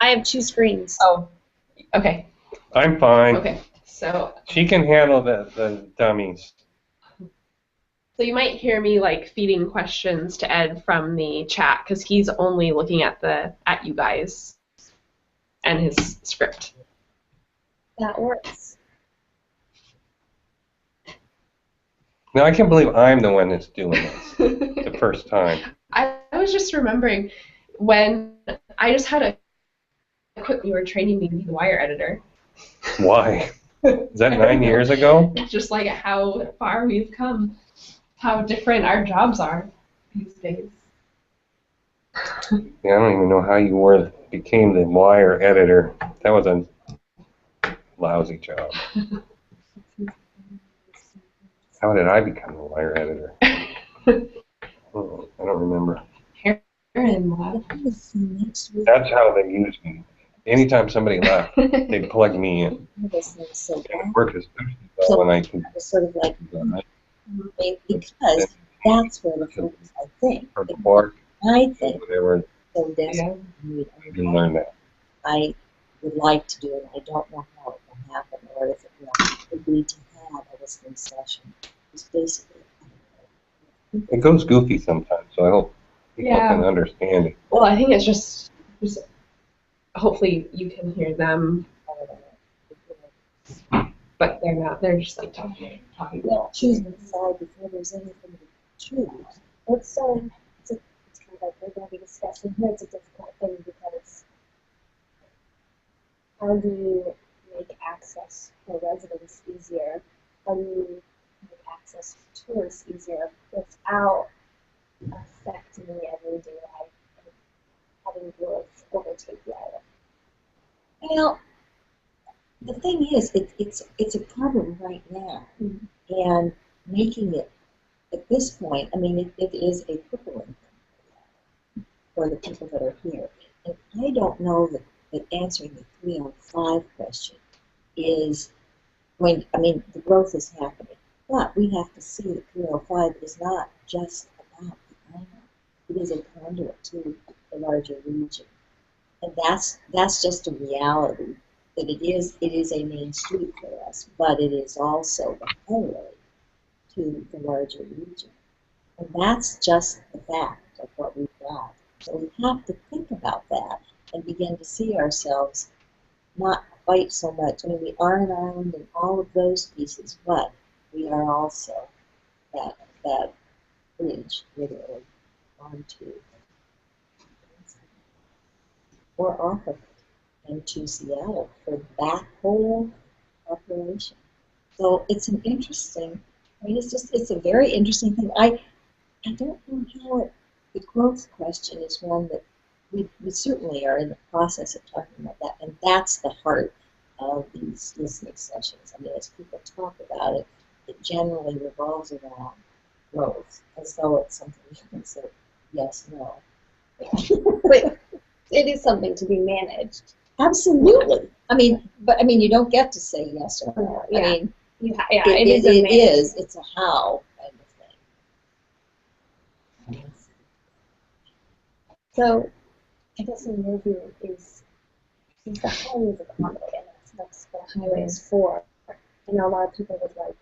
I have 2 screens. Oh, okay. I'm fine. Okay, so She can handle the dummies. you might hear me like feeding questions to Ed from the chat because he's only looking at you guys and his script. That works. Now, I can't believe I'm the one that's doing this the first time. I was just remembering when I just had a quick, you were training me to be the wire editor. Why? Is that 9 years ago? It's just like how far we've come, how different our jobs are these days. Yeah, I don't even know how you became the wire editor. That was a lousy job. How did I become the wire editor? Oh, I don't remember. That's how they used me. Anytime somebody left, they'd plug me in. It worked especially well when I could. Sort of like, because that's where the focus, I think. I think They were. so desperate. I didn't learn that. I would like to do it. I don't know how it will happen, or if it will agree to have a listening session. It's basically. It goes goofy sometimes, so I hope people can understand it. Well, I think it's just hopefully you can hear them, but they're not. They're just like talking. Well, choosing the side before there's anything to choose. It's kind of like we're going to be discussing here. It's a difficult thing because how do you make access for residents easier? How do you make access for tourists easier without affecting the everyday life and having growth overtake the island? Well, the thing is, it's a problem right now, and making it at this point, I mean, it is a crippling thing for the people that are here. And I don't know that answering the 305 question is going. I mean, the growth is happening, but we have to see that 305 is not just about the island. It is a conduit to the larger region. And that's just a reality, that it is a main street for us, but it is also the highway to the larger region. And that's just the fact of what we've got. So we have to think about that and begin to see ourselves not quite so much. I mean, we are an island in all of those pieces, but we are also that bridge literally onto or off of it into Seattle for that whole operation. So it's an interesting, I mean, it's a very interesting thing. I don't know how the growth question is one that we certainly are in the process of talking about that, and that's the heart of these listening sessions. I mean, as people talk about it, it generally revolves around growth, as though it's something you can say yes, no. But it is something to be managed. Absolutely. I mean, you don't get to say yes or no. Yeah. I mean, it is. It's a how kind of thing. So, I guess in your view, is the highway is a conduit, and that's what the highway is for. I know a lot of people would like,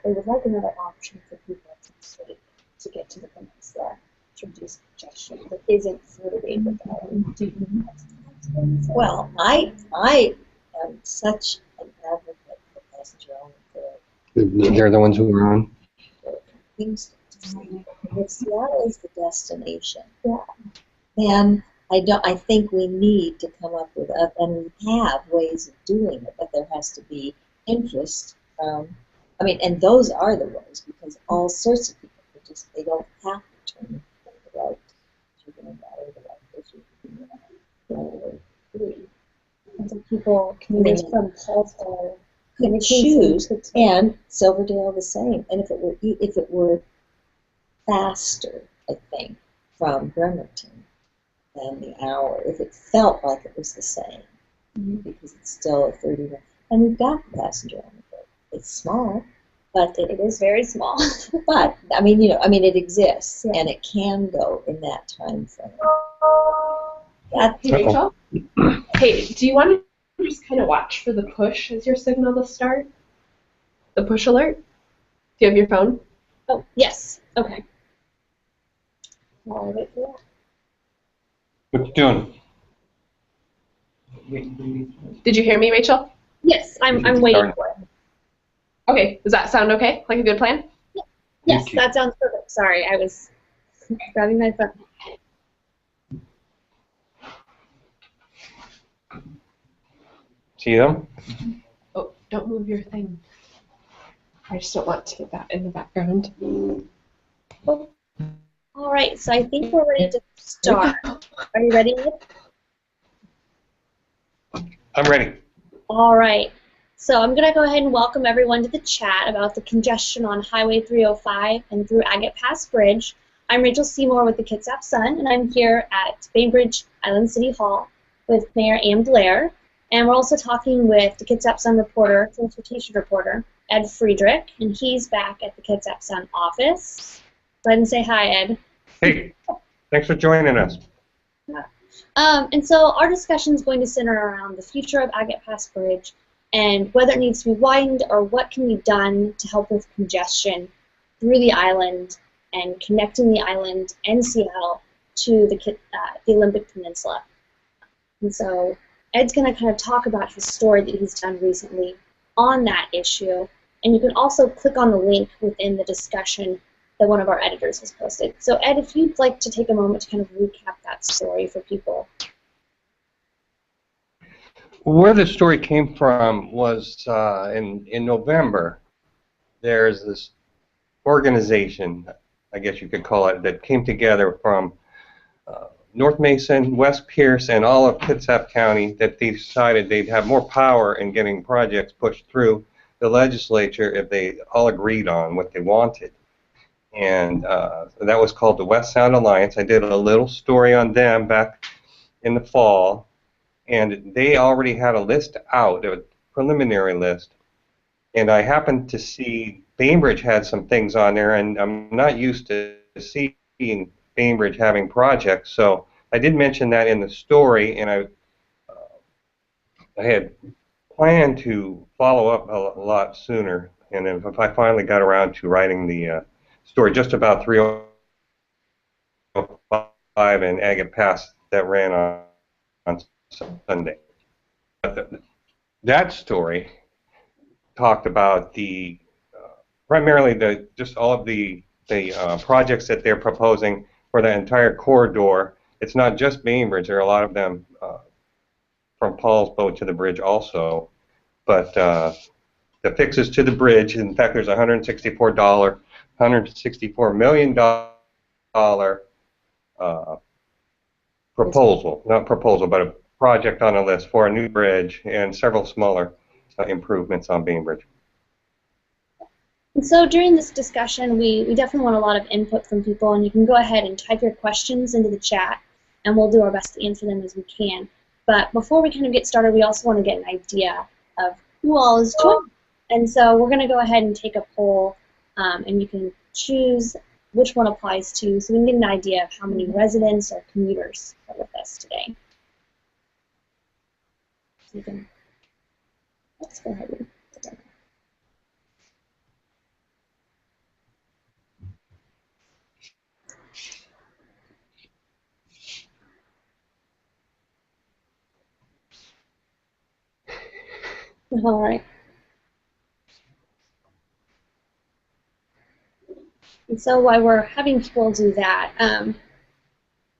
they would like another option for people to take to get to the peninsula to reduce congestion that isn't through Bainbridge Island. Do you have to? Well, I am such an advocate for passenger only. They're the ones who are on. Things to say. If Seattle is the destination, Yeah. then I think we need to come up with, and we have ways of doing it, but there has to be interest. And those are the ways, because all sorts of people they don't have to turn the right. You're going to go the right issue. And so people commuters from Paulsville could choose, and Silverdale the same. And if it were faster, I think, from Bremerton than the hour, if it felt like it was the same, because it's still a 30 minute, and we've got the passenger on the boat. It's small, but it is very small. But I mean, it exists, and it can go in that time frame. Hey, Rachel? Hey, do you want to just kind of watch for the push as your signal to start? The push alert? Do you have your phone? Oh, yes. Okay. I'll wait for that. What you doing? Did you hear me, Rachel? Yes, I'm waiting for it. Okay, does that sound okay? Like a good plan? Yes, that sounds perfect. Sorry, I was grabbing my phone. See them? Oh, don't move your thing. I just don't want to get that in the background. Oh. All right, so I think we're ready to start. Are you ready? I'm ready. All right. So I'm going to go ahead and welcome everyone to the chat about the congestion on Highway 305 and through Agate Pass Bridge. I'm Rachel Seymour with the Kitsap Sun, and I'm here at Bainbridge Island City Hall with Mayor Ann Blair. And we're also talking with the Kitsap Sun reporter, transportation reporter, Ed Friedrich, and he's back at the Kitsap Sun office. Go ahead and say hi, Ed. Hey, thanks for joining us. And so our discussion is going to center around the future of Agate Pass Bridge and whether it needs to be widened or what can be done to help with congestion through the island and connecting the island and Seattle to the Olympic Peninsula. And so Ed's going to kind of talk about his story that he's done recently on that issue. And you can also click on the link within the discussion that one of our editors has posted. So Ed, if you'd like to take a moment to kind of recap that story for people. Where the story came from was in November. There's this organization, I guess you could call it, that came together from North Mason, West Pierce, and all of Kitsap County that they decided they'd have more power in getting projects pushed through the legislature if they all agreed on what they wanted. And that was called the West Sound Alliance. I did a little story on them back in the fall, and they already had a list out, a preliminary list, and I happened to see Bainbridge had some things on there, and I'm not used to seeing Bainbridge having projects, so I did mention that in the story, and I had planned to follow up a lot sooner, and if I finally got around to writing the story just about 305 and Agate Pass that ran on Sunday. That story talked about the primarily just all of the projects that they're proposing for the entire corridor. It's not just Bainbridge. There are a lot of them from Paul's Boat to the bridge also, but the fixes to the bridge. In fact, there's $164 million proposal, not proposal, but a project on a list for a new bridge and several smaller improvements on Bainbridge. And so during this discussion, we definitely want a lot of input from people, and you can go ahead and type your questions into the chat, and we'll do our best to answer them as we can. But before we kind of get started, we also want to get an idea of who all is joining. And so we're going to go ahead and take a poll, and you can choose which one applies to, so we can get an idea of how many residents or commuters are with us today. So you can, let's go ahead and all right. And so while we're having people do that,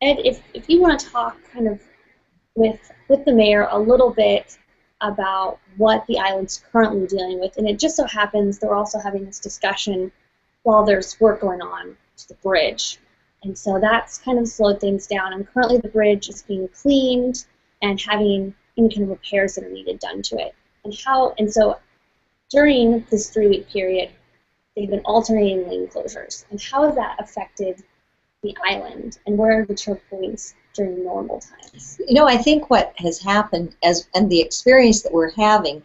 Ed, if you want to talk kind of with the mayor a little bit about what the island's currently dealing with, and it just so happens that we're also having this discussion while there's work going on to the bridge. And so that's kind of slowed things down. And currently the bridge is being cleaned and having any kind of repairs that are needed done to it. And so during this 3-week period, they've been alternating lane closures. And how has that affected the island? And where are the choke points during normal times? You know, I think what has happened, and the experience that we're having,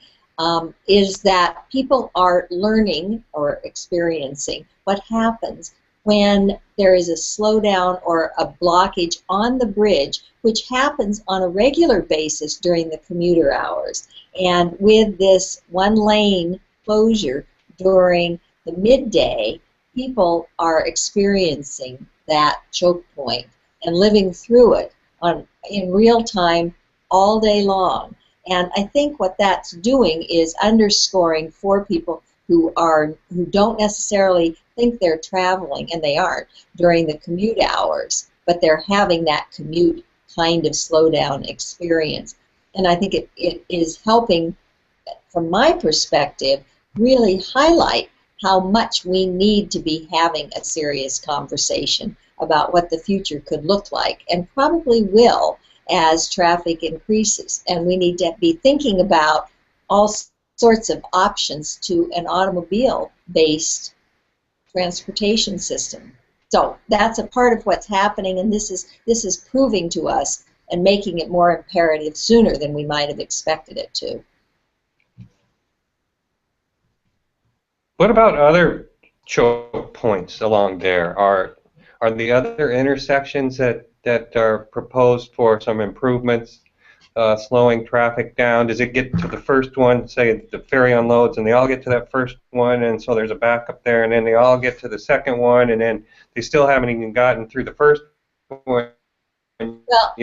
is that people are learning or experiencing what happens when there is a slowdown or a blockage on the bridge, which happens on a regular basis during the commuter hours. And with this one lane closure during the midday, people are experiencing that choke point and living through it in real time all day long. And I think what that's doing is underscoring for people who don't necessarily think they're traveling, and they aren't, during the commute hours, but they're having that commute kind of slowdown experience. And I think it is helping, from my perspective, really highlight how much we need to be having a serious conversation about what the future could look like, and probably will as traffic increases. And we need to be thinking about all sorts of options to an automobile-based transportation system. So that's a part of what's happening, and this is proving to us and making it more imperative sooner than we might have expected it to. What about other choke points along there? Are the other intersections that are proposed for some improvements slowing traffic down? Does it get to the first one, say the ferry unloads, and they all get to that first one, and so there's a backup there, and then they all get to the second one, and then they still haven't even gotten through the first one? Well,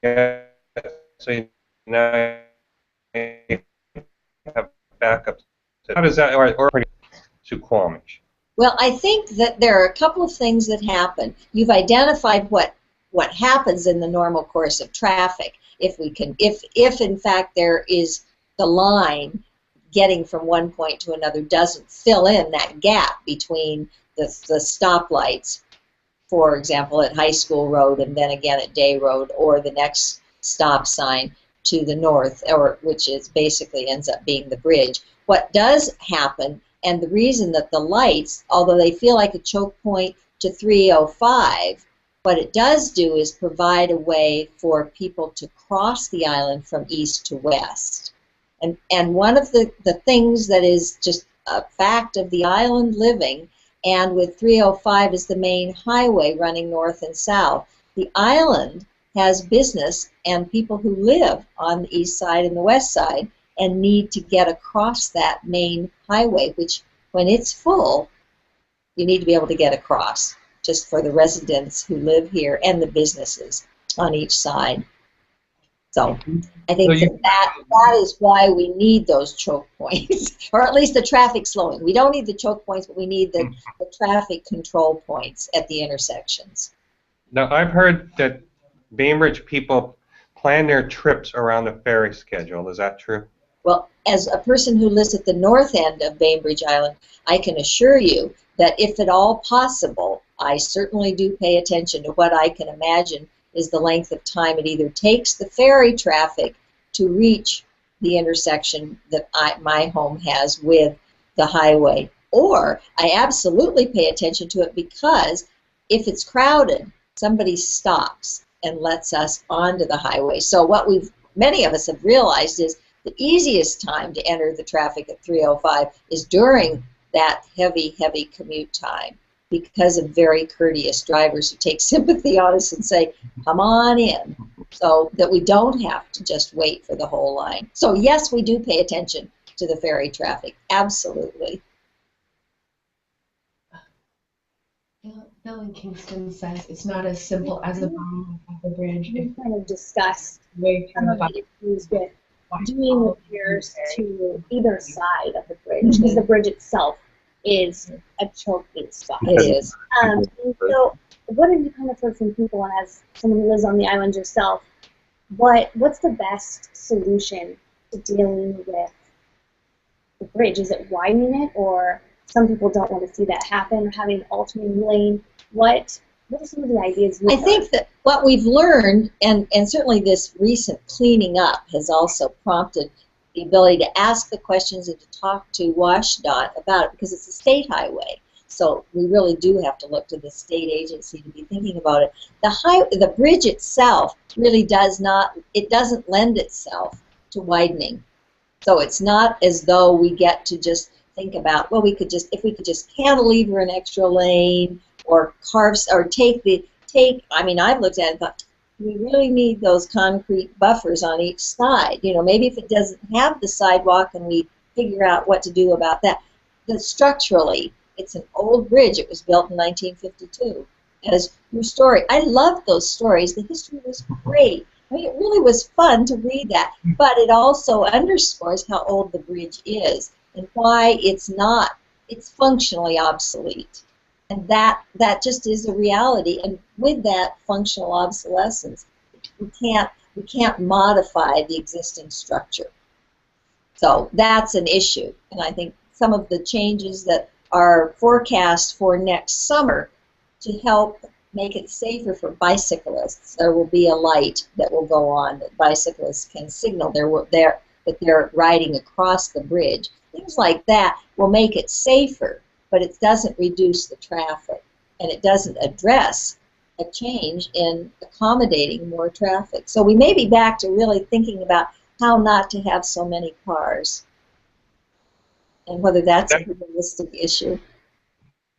Yeah, so now you have backups. How does that, or Suquamish? Well, I think that there are a couple of things that happen. You've identified what happens in the normal course of traffic. If in fact there is the line getting from one point to another doesn't fill in that gap between the stoplights, for example, at High School Road and then again at Day Road, or the next stop sign to the north, or which is basically ends up being the bridge. What does happen, and the reason that the lights, although they feel like a choke point to 305, what it does do is provide a way for people to cross the island from east to west. And one of the things that is just a fact of the island living, and with 305 as the main highway running north and south, the island has business and people who live on the east side and the west side and need to get across that main highway, which when it's full, you need to be able to get across, just for the residents who live here and the businesses on each side. So I think that is why we need those choke points, or at least the traffic slowing. We don't need the choke points, but we need the traffic control points at the intersections. Now, I've heard that Bainbridge people plan their trips around the ferry schedule. Is that true? Well, as a person who lives at the north end of Bainbridge Island, I can assure you that if at all possible, I certainly do pay attention to what I can imagine is the length of time it either takes the ferry traffic to reach the intersection that my home has with the highway, or I absolutely pay attention to it because if it's crowded, somebody stops and lets us onto the highway. So what many of us have realized is the easiest time to enter the traffic at 305 is during that heavy commute time, because of very courteous drivers who take sympathy on us and say, come on in, so that we don't have to just wait for the whole line. So yes, we do pay attention to the ferry traffic, absolutely. Bill in Kingston says it's not as simple as a bomb at the bridge. We kind of discussed some of the issues with doing repairs to either side of the bridge, because the bridge itself is a choking spot. It is. So what have you kind of heard from people, and as someone who lives on the island yourself, what's the best solution to dealing with the bridge? Is it widening it, or some people don't want to see that happen, or having an alternating lane? What are some of the ideas you've I think that what we've learned, and certainly this recent cleaning up has also prompted the ability to ask the questions and to talk to WashDOT about it, because it's a state highway. So we really do have to look to the state agency to be thinking about it. The bridge itself really doesn't lend itself to widening. So it's not as though we get to just think about, well, if we could just cantilever an extra lane, or I mean, I've looked at it and thought, we really need those concrete buffers on each side. You know, maybe if it doesn't have the sidewalk and we figure out what to do about that. But structurally, it's an old bridge. It was built in 1952. As your story, I loved those stories. The history was great. I mean, it really was fun to read that. But it also underscores how old the bridge is and why it's functionally obsolete. And that just is a reality. And with that functional obsolescence, we can't modify the existing structure. So that's an issue. And I think some of the changes that are forecast for next summer to help make it safer for bicyclists, there will be a light that will go on that bicyclists can signal that they're riding across the bridge. Things like that will make it safer, but it doesn't reduce the traffic, and it doesn't address a change in accommodating more traffic. So we may be back to really thinking about how not to have so many cars, and whether that's a realistic issue.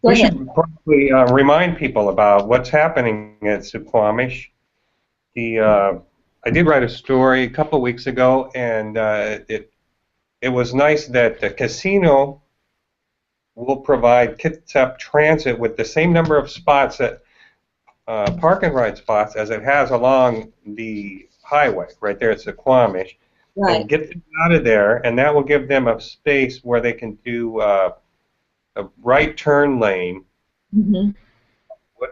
Go ahead. Should probably remind people about what's happening at Suquamish. I did write a story a couple of weeks ago, and it was nice that the casino will provide Kitsap Transit with the same number of spots, that park and ride spots, as it has along the highway right there at Suquamish. Right. And get them out of there, and that will give them a space where they can do a right turn lane,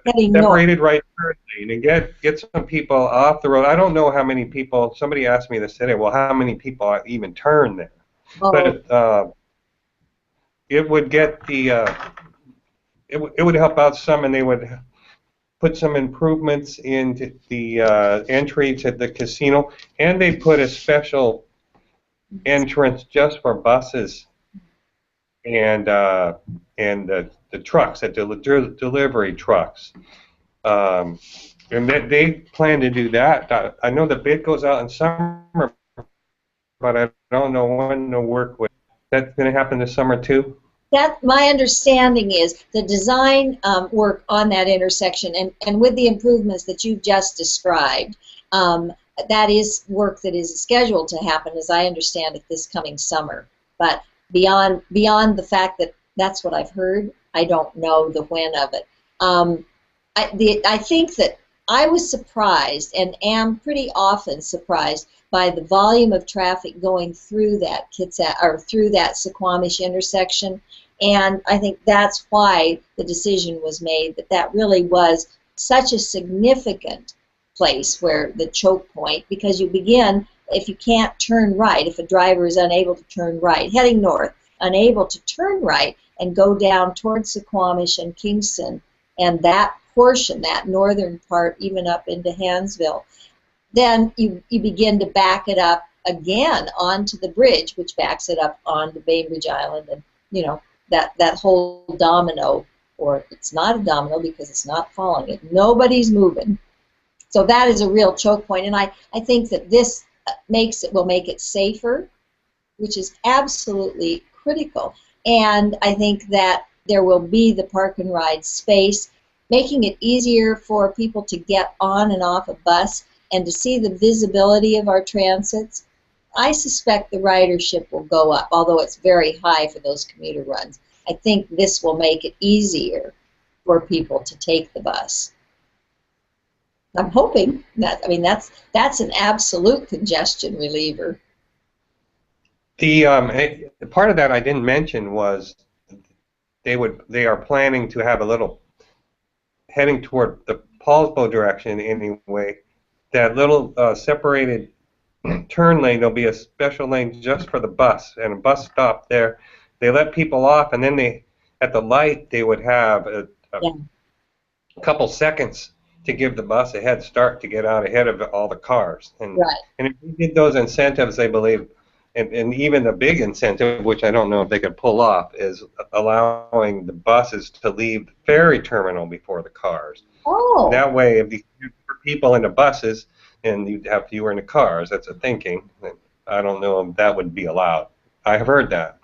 separated right turn lane, and get some people off the road. I don't know how many people. Somebody asked me this today. Well, how many people even turn there? Oh. But it would get the it would help out some, and they would put some improvements into the entry to the casino, and they put a special entrance just for buses and the trucks, the delivery trucks. And they plan to do that. I know the bid goes out in summer, but I don't know when the work would. That's going to happen this summer too? That, my understanding is the design work on that intersection, and with the improvements that you've just described, that is work that is scheduled to happen, as I understand it, this coming summer. But beyond the fact that that's what I've heard, I don't know the when of it. I think that I was surprised, and am pretty often surprised, by the volume of traffic going through that through that Suquamish intersection, and I think that's why the decision was made that really was such a significant place where the choke point, because you begin, if you can't turn right, if a driver is unable to turn right, heading north, unable to turn right and go down towards Suquamish and Kingston, and that portion, that northern part, even up into Hansville, then you begin to back it up again onto the bridge, which backs it up onto Bainbridge Island, and you know that whole domino, or it's not a domino because it's not falling. Nobody's moving. So that is a real choke point, and I think that this will make it safer, which is absolutely critical. And I think that there will be the park and ride space, making it easier for people to get on and off a bus and to see the visibility of our transits. I suspect the ridership will go up, although it's very high for those commuter runs. I think this will make it easier for people to take the bus. I'm hoping that. I mean, that's an absolute congestion reliever. The part of that I didn't mention was they are planning to have a little heading toward the Paulsbo direction anyway. That little separated turn lane, there'll be a special lane just for the bus, and a bus stop there. They let people off, and then at the light, they would have a couple seconds to give the bus a head start to get out ahead of all the cars. And, right. And if we did those incentives, I believe, and even the big incentive, which I don't know if they could pull off, is allowing the buses to leave the ferry terminal before the cars. Oh. That way, if you put people in the buses and you'd have fewer in the cars, that's a thinking. I don't know if that would be allowed. I have heard that.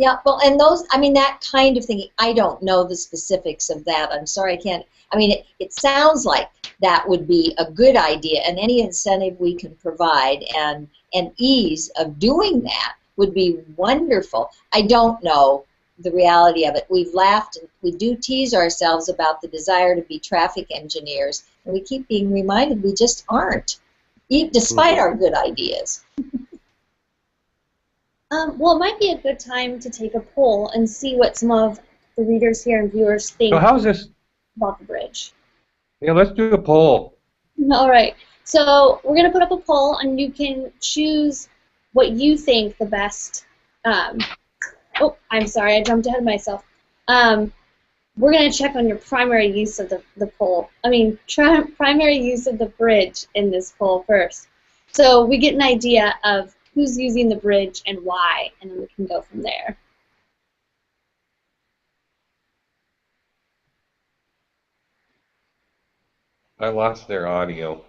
Yeah, well, and those, I mean, that kind of thing, I don't know the specifics of that. I'm sorry, I can't. I mean, it sounds like that would be a good idea, and any incentive we can provide and ease of doing that would be wonderful. I don't know the reality of it. We've laughed, and we do tease ourselves about the desire to be traffic engineers, and we keep being reminded we just aren't, despite our good ideas. Well, it might be a good time to take a poll and see what some of the readers here and viewers think So how's this? about the bridge. Yeah, let's do a poll. All right. So we're going to put up a poll, and you can choose what you think the best. Oh, I'm sorry. I jumped ahead of myself. We're going to check on your primary use of the poll. I mean, primary use of the bridge in this poll first. So we get an idea of who's using the bridge and why, and then we can go from there. I lost their audio.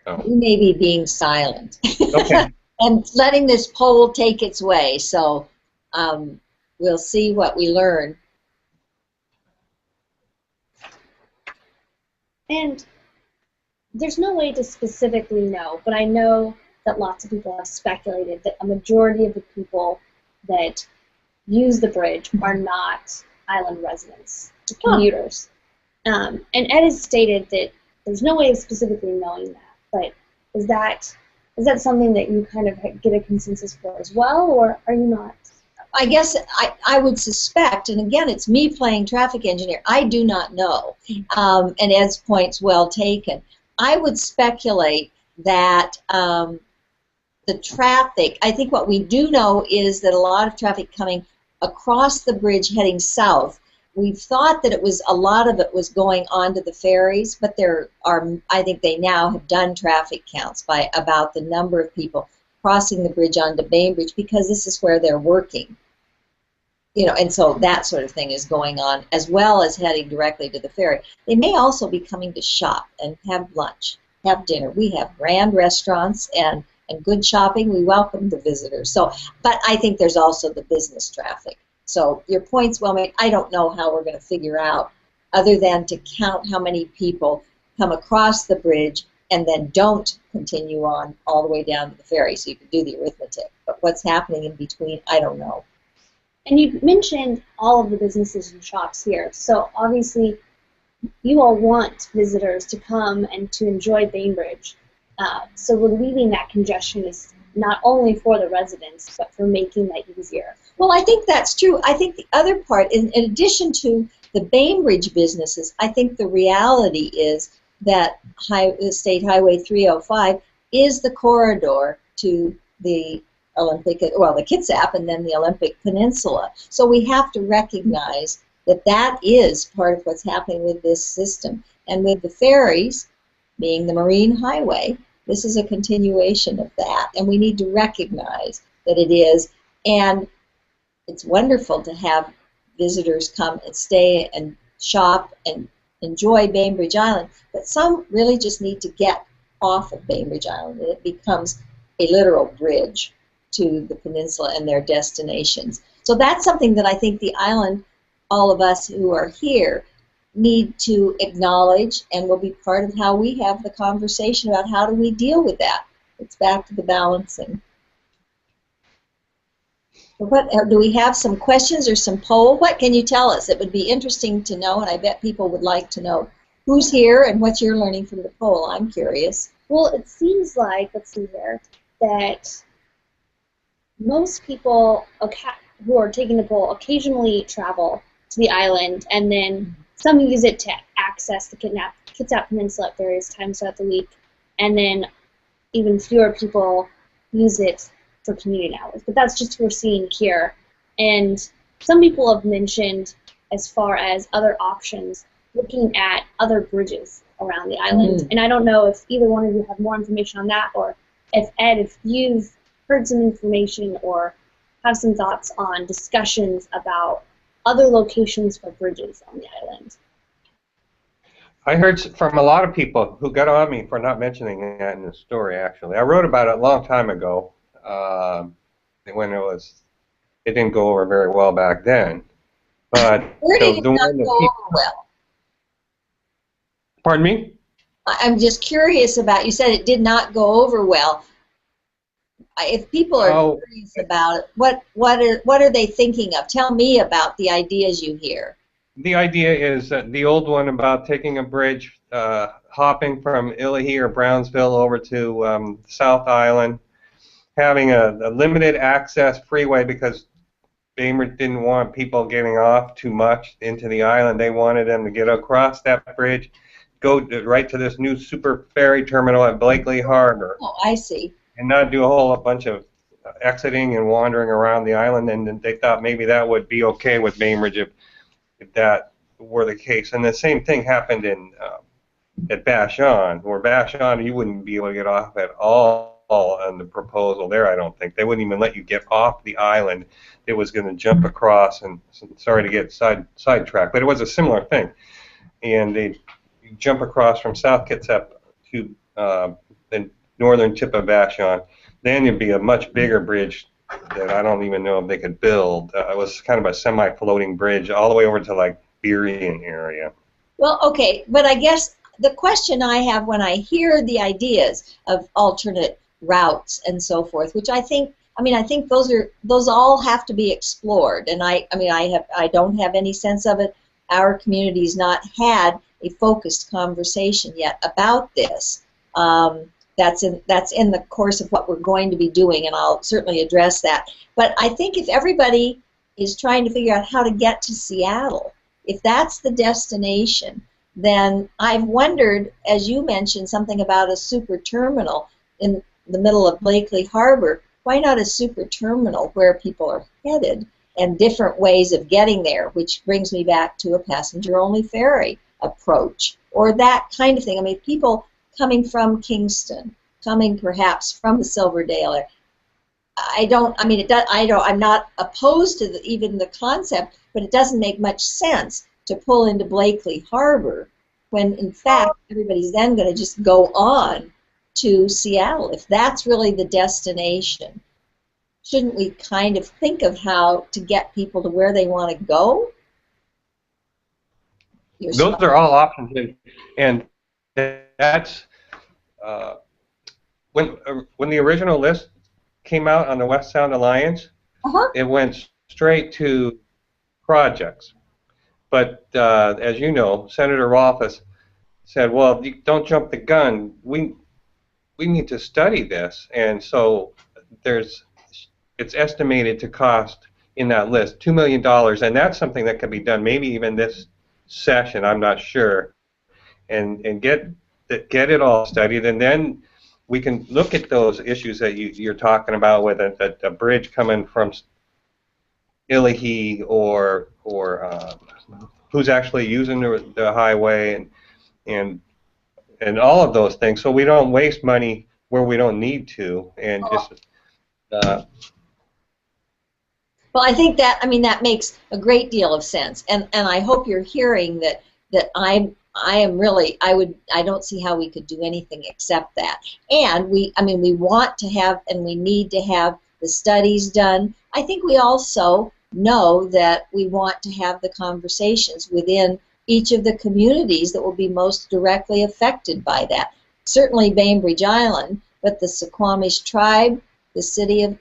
Oh. We may be being silent. Okay. And letting this poll take its way, so we'll see what we learn. And there's no way to specifically know, but I know that lots of people have speculated that a majority of the people that use the bridge are not island residents, commuters. And Ed has stated that there's no way of specifically knowing that, but is that something that you kind of get a consensus for as well, or are you not? I guess I would suspect, and again, it's me playing traffic engineer, I do not know, and Ed's point's well taken. I would speculate that the traffic, I think what we do know is that a lot of traffic coming across the bridge heading south, we've thought that a lot of it was going onto the ferries, but there are, I think they now have done traffic counts by about the number of people crossing the bridge onto Bainbridge, because this is where they're working. You know, and so that sort of thing is going on, as well as heading directly to the ferry. They may also be coming to shop and have lunch, have dinner. We have grand restaurants and good shopping. We welcome the visitors. So, but I think there's also the business traffic. So your point's well made. I don't know how we're going to figure out, other than to count how many people come across the bridge and then don't continue on all the way down to the ferry, so you can do the arithmetic. But what's happening in between, I don't know. And you mentioned all of the businesses and shops here, so obviously you all want visitors to come and to enjoy Bainbridge. So relieving that congestion is not only for the residents, but for making that easier. Well, I think that's true. I think the other part, in addition to the Bainbridge businesses, I think the reality is that the State Highway 305 is the corridor to the Olympic, well, the Kitsap and then the Olympic Peninsula. So we have to recognize that that is part of what's happening with this system. And with the ferries being the marine highway, this is a continuation of that. And we need to recognize that it is. And it's wonderful to have visitors come and stay and shop and enjoy Bainbridge Island, but some really just need to get off of Bainbridge Island, and it becomes a literal bridge to the peninsula and their destinations. So that's something that I think the island, all of us who are here, need to acknowledge, and will be part of how we have the conversation about how do we deal with that. It's back to the balancing. What, do we have some questions or some poll? What can you tell us? It would be interesting to know, and I bet people would like to know who's here and what you're learning from the poll. I'm curious. Well, it seems like, let's see here, that most people who are taking the poll occasionally travel to the island, and then some use it to access the Kitsap Peninsula at various times throughout the week, and then even fewer people use it for commuting hours. But that's just what we're seeing here. And some people have mentioned, as far as other options, looking at other bridges around the island. And I don't know if either one of you have more information on that, or if Ed, if you've heard some information or have some thoughts on discussions about other locations for bridges on the island. I heard from a lot of people who got on me for not mentioning that in the story, actually. I wrote about it a long time ago, when it didn't go over very well back then. But Where did it the not one that go over well? pardon me? I'm just curious about, you said it did not go over well. If people are curious about it, what are they thinking of? Tell me about the ideas you hear. The idea is that the old one about taking a bridge, hopping from Illahee or Brownsville over to South Island, having a limited access freeway because Bainbridge didn't want people getting off too much into the island. They wanted them to get across that bridge, go right to this new super ferry terminal at Blakely Harbor. Oh, I see. And not do a whole bunch of exiting and wandering around the island. And they thought maybe that would be okay with Bainbridge if that were the case. And the same thing happened in at Vashon, where Vashon you wouldn't be able to get off at all on the proposal there. I don't think they wouldn't even let you get off the island. It was going to jump across, and sorry to get sidetracked, but it was a similar thing. And they jump across from South Kitsap to the northern tip of Vashon. Then it'd be a much bigger bridge that I don't even know if they could build. It was kind of a semi-floating bridge all the way over to like Berrien area. Well, okay, but I guess the question I have when I hear the ideas of alternate routes and so forth, which I think those all have to be explored, and I don't have any sense of it. Our community's not had a focused conversation yet about this. That's in the course of what we're going to be doing, and I'll certainly address that. But I think if everybody is trying to figure out how to get to Seattle, if that's the destination, then I've wondered, as you mentioned, something about a super terminal in the middle of Blakely Harbor. Why not a super terminal where people are headed and different ways of getting there, which brings me back to a passenger-only ferry approach or that kind of thing. I mean, people coming from Kingston, coming perhaps from the Silverdale. I'm not opposed to even the concept, but it doesn't make much sense to pull into Blakely Harbor when, in fact, everybody's then going to just go on to Seattle. If that's really the destination, shouldn't we kind of think of how to get people to where they want to go? Those are all options, and that's when the original list came out on the West Sound Alliance, it went straight to projects. But as you know, Senator Rolfes said, "Well, don't jump the gun. We need to study this," and so it's estimated to cost in that list $2 million, and that's something that can be done maybe even this session. I'm not sure, and get it all studied, and then we can look at those issues that you're talking about with a bridge coming from Illahee or who's actually using the highway and all of those things, so we don't waste money where we don't need to, and just. Well, I think that makes a great deal of sense, and I hope you're hearing that I don't see how we could do anything except that. And we want to have and we need to have the studies done. I think we also know that we want to have the conversations within each of the communities that will be most directly affected by that. Certainly Bainbridge Island, but the Suquamish tribe, the city of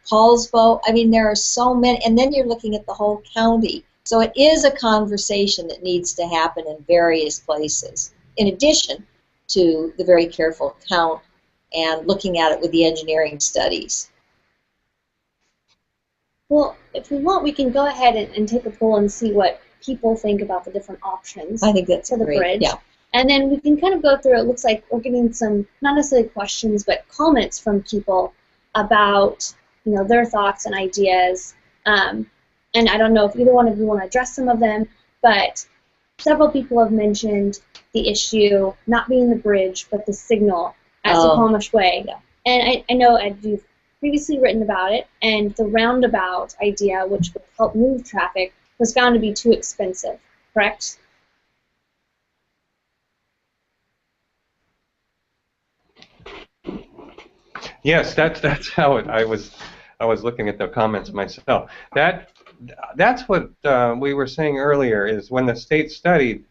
Paulsbo. I mean, there are so many, and then you're looking at the whole county. So it is a conversation that needs to happen in various places, in addition to the very careful count and looking at it with the engineering studies. Well, if we want, we can go ahead and take a poll and see what people think about the different options. I think that's for the great. bridge. Yeah. And then we can kind of go through, it looks like we're getting some, not necessarily questions, but comments from people about their thoughts and ideas. And I don't know if either one of you want to address some of them, but several people have mentioned the issue not being the bridge, but the signal at Suquamish Way. Yeah. And I know, Ed, you've previously written about it, and the roundabout idea, which would help move traffic, was found to be too expensive, correct? Yes, that's how I was I was looking at the comments myself. That's what we were saying earlier, is when the state studied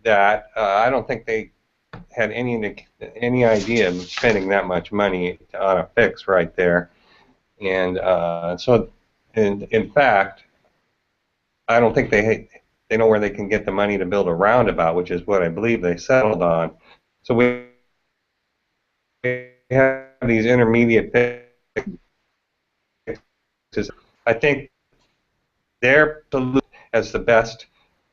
that, I don't think they had any idea of spending that much money on a fix right there. And so, in fact, I don't think they know where they can get the money to build a roundabout, which is what I believe they settled on. So we have these intermediate fixes. I think their solution as the best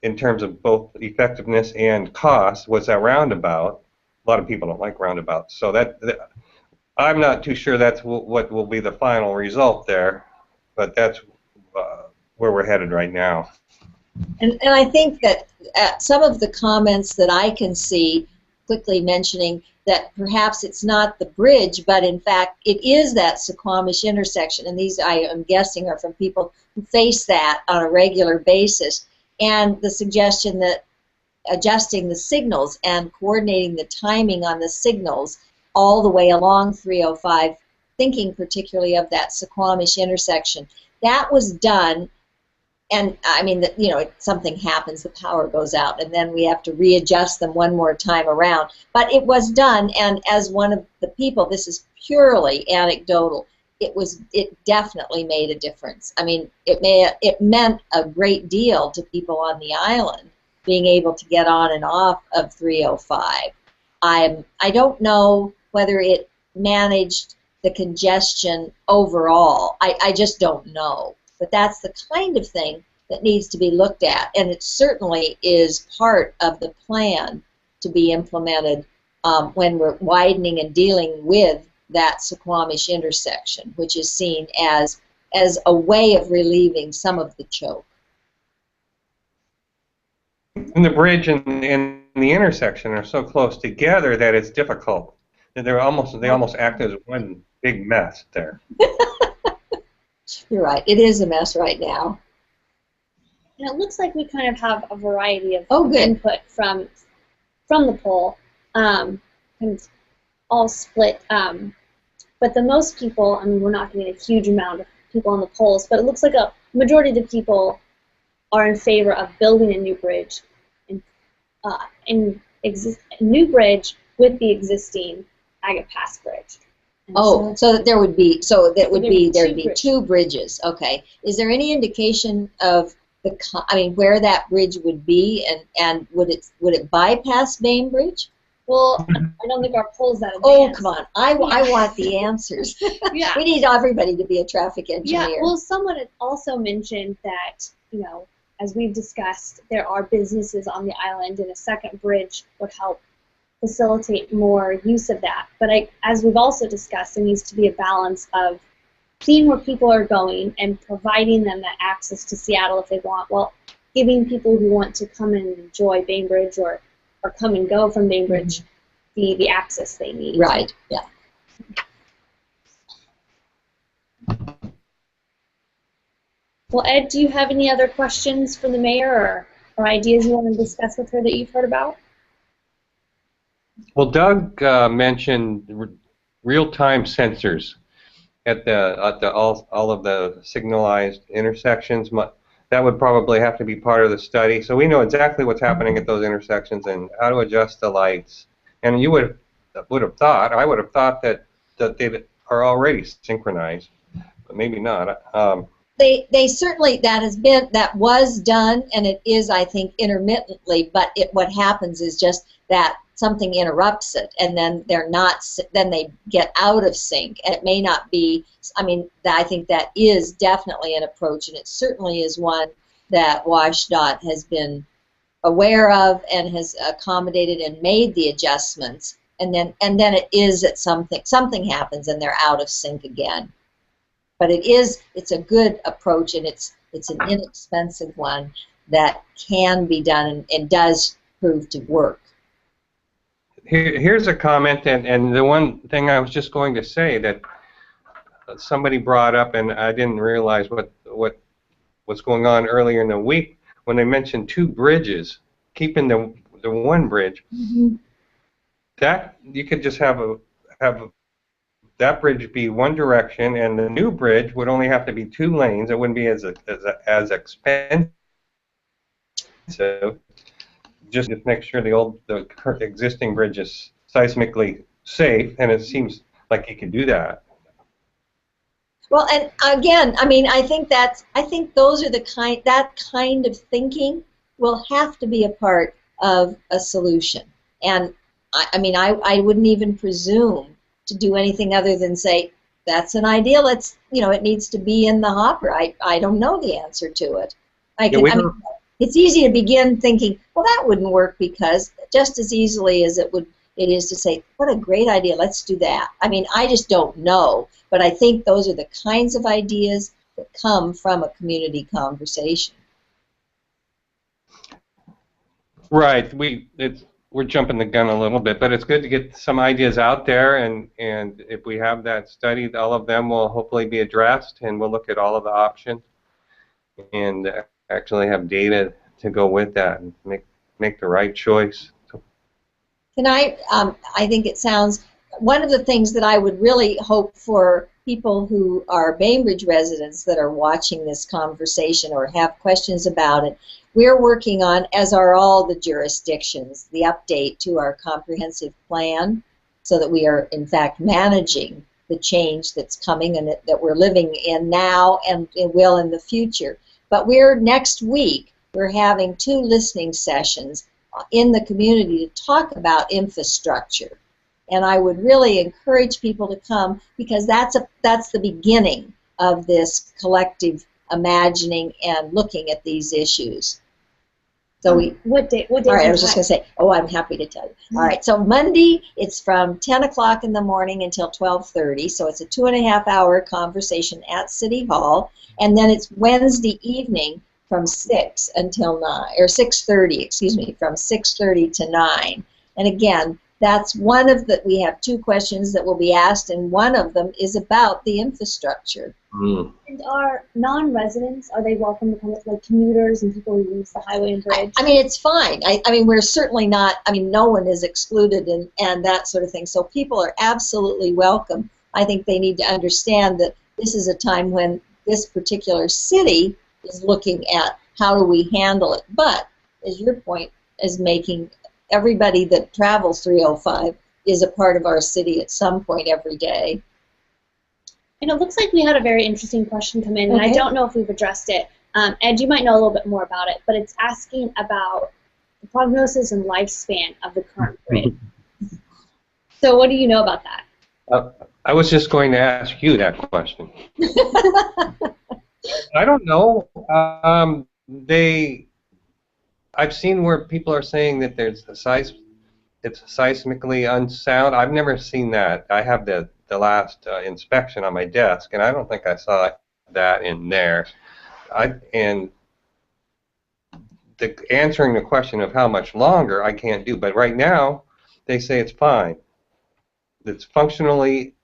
in terms of both effectiveness and cost was that roundabout. A lot of people don't like roundabouts, so I'm not too sure that's what will be the final result there, but that's where we're headed right now. And I think that some of the comments that I can see quickly mentioning that perhaps it's not the bridge, but in fact it is that Suquamish intersection, and these, I am guessing, are from people who face that on a regular basis, and the suggestion that adjusting the signals and coordinating the timing on the signals all the way along 305, thinking particularly of that Suquamish intersection. That was done, and I mean, that, you know, something happens, the power goes out, and then we have to readjust them one more time around. But it was done, and as one of the people, this is purely anecdotal, it definitely made a difference. I mean, it meant a great deal to people on the island being able to get on and off of 305. I don't know whether it managed the congestion overall. I just don't know. But that's the kind of thing that needs to be looked at, and it certainly is part of the plan to be implemented when we're widening and dealing with that Suquamish intersection, which is seen as a way of relieving some of the choke. And the bridge and the intersection are so close together that it's difficult. They almost act as one big mess there. You're right. It is a mess right now. And it looks like we kind of have a variety of good input from the poll, and all split. But the most people, I mean, we're not getting a huge amount of people on the polls, but it looks like a majority of the people are in favor of building a new bridge, new bridge with the existing Agate Pass Bridge. Oh, so that there'd be two bridges. Okay. Is there any indication of where that bridge would be, and would it bypass Bainbridge? Well, I don't think our poll's that advanced. Oh, come on. I want the answers. Yeah. We need everybody to be a traffic engineer. Yeah, well, someone had also mentioned that, you know, as we've discussed, there are businesses on the island, and a second bridge would help facilitate more use of that. But as we've also discussed, there needs to be a balance of seeing where people are going and providing them that access to Seattle if they want, while giving people who want to come and enjoy Bainbridge or come and go from Bainbridge the access they need. Right, yeah. Well, Ed, do you have any other questions for the mayor or ideas you want to discuss with her that you've heard about? Well, Doug mentioned real-time sensors at all of the signalized intersections. That would probably have to be part of the study, so we know exactly what's happening at those intersections and how to adjust the lights. And you would have thought, I would have thought that they are already synchronized, but maybe not. They certainly, that was done, and it is, I think, intermittently, but what happens is just that something interrupts it, and then then they get out of sync, and it may not be, I mean, I think that is definitely an approach, and it certainly is one that WashDOT has been aware of and has accommodated and made the adjustments, and then it is that something happens and they're out of sync again. But it's a good approach, and it's an inexpensive one that can be done and does prove to work. Here's a comment, and the one thing I was just going to say that somebody brought up, and I didn't realize what was going on earlier in the week when they mentioned two bridges, keeping the one bridge. That you could just have that bridge be one direction, and the new bridge would only have to be 2 lanes. It wouldn't be as expensive. Just make sure the existing bridge is seismically safe, and it seems like you can do that. Well, and again, I mean, I think those are that kind of thinking will have to be a part of a solution. And I mean, I wouldn't even presume to do anything other than say, that's an idea, it needs to be in the hopper. I don't know the answer to it. It's easy to begin thinking, well, that wouldn't work, because just as easily as it is to say, what a great idea, let's do that. I mean, I just don't know, but I think those are the kinds of ideas that come from a community conversation. Right. We're jumping the gun a little bit, but it's good to get some ideas out there, and if we have that studied, all of them will hopefully be addressed, and we'll look at all of the options and actually have data to go with that and make the right choice. Can I think it sounds, one of the things that I would really hope for people who are Bainbridge residents that are watching this conversation or have questions about it, we're working on, as are all the jurisdictions, the update to our comprehensive plan, so that we are in fact managing the change that's coming and that we're living in now and will in the future. But next week, we're having 2 listening sessions in the community to talk about infrastructure. And I would really encourage people to come, because that's the beginning of this collective imagining and looking at these issues. So what day? All right, I was just going to say, I'm happy to tell you. All right, so Monday, it's from 10 o'clock in the morning until 12:30, so it's a 2.5-hour conversation at City Hall, and then it's Wednesday evening from 6 until 9, or 6:30, excuse me, from 6:30 to 9. And again, that's we have 2 questions that will be asked, and one of them is about the infrastructure. Mm. And are non-residents, are they welcome to come, like commuters and people who use the highway and bridge? I mean, it's fine. I mean, we're certainly not, no one is excluded and that sort of thing. So people are absolutely welcome. I think they need to understand that this is a time when this particular city is looking at how do we handle it. But, as your point is making, everybody that travels 305 is a part of our city at some point every day. And it looks like we had a very interesting question come in, and I don't know if we've addressed it. Ed, you might know a little bit more about it, but it's asking about the prognosis and lifespan of the current bridge. So what do you know about that? I was just going to ask you that question. I don't know. I've seen where people are saying that it's seismically unsound. I've never seen that. I have the last inspection on my desk, and I don't think I saw that in there. And answering the question of how much longer, I can't do. But right now, they say it's fine. It's functionally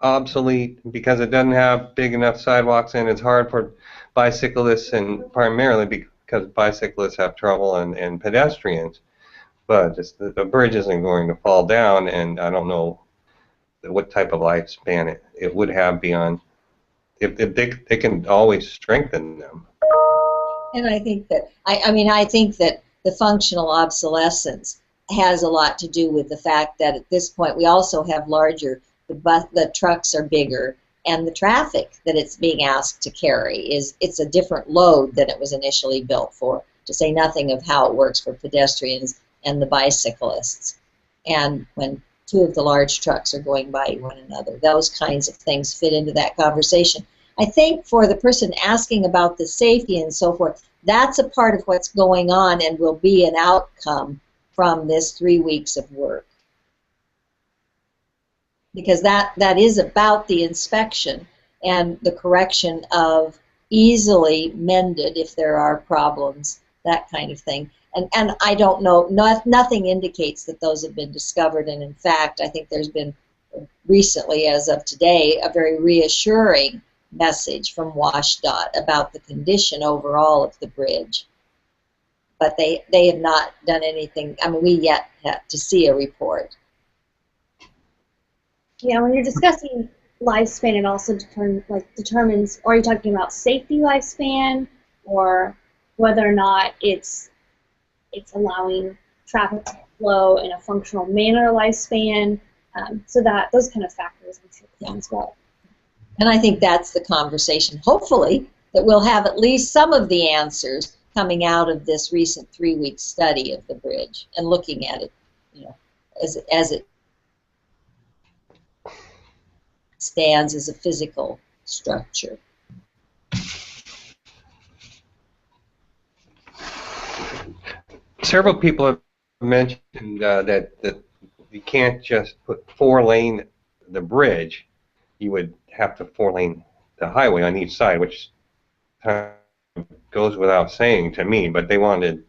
obsolete because it doesn't have big enough sidewalks, and it's hard for bicyclists, and primarily because bicyclists have trouble and pedestrians. But the bridge isn't going to fall down, and I don't know what type of lifespan it would have beyond. If they can always strengthen them. And I think that I think that the functional obsolescence has a lot to do with the fact that at this point we also have larger. The trucks are bigger, and the traffic that it's being asked to carry it's a different load than it was initially built for. To say nothing of how it works for pedestrians and the bicyclists. And when 2 of the large trucks are going by one another, those kinds of things fit into that conversation. I think for the person asking about the safety and so forth, that's a part of what's going on and will be an outcome from this 3 weeks of work. Because that is about the inspection and the correction of easily mended if there are problems, that kind of thing. And I don't know, nothing indicates that those have been discovered, and in fact, I think there's been recently, as of today, a very reassuring message from WashDOT about the condition overall of the bridge. But they have not done anything, we yet have to see a report. Yeah, when you're discussing lifespan, it also determines, or are you talking about safety lifespan, or whether or not it's allowing traffic to flow in a functional manner lifespan? So that those kind of factors into account as well. And I think that's the conversation, hopefully, that we'll have at least some of the answers coming out of this recent 3-week study of the bridge and looking at it, you know, as it stands as a physical structure. Several people have mentioned that you can't just put 4-lane the bridge. You would have to 4-lane the highway on each side, which kind of goes without saying to me. But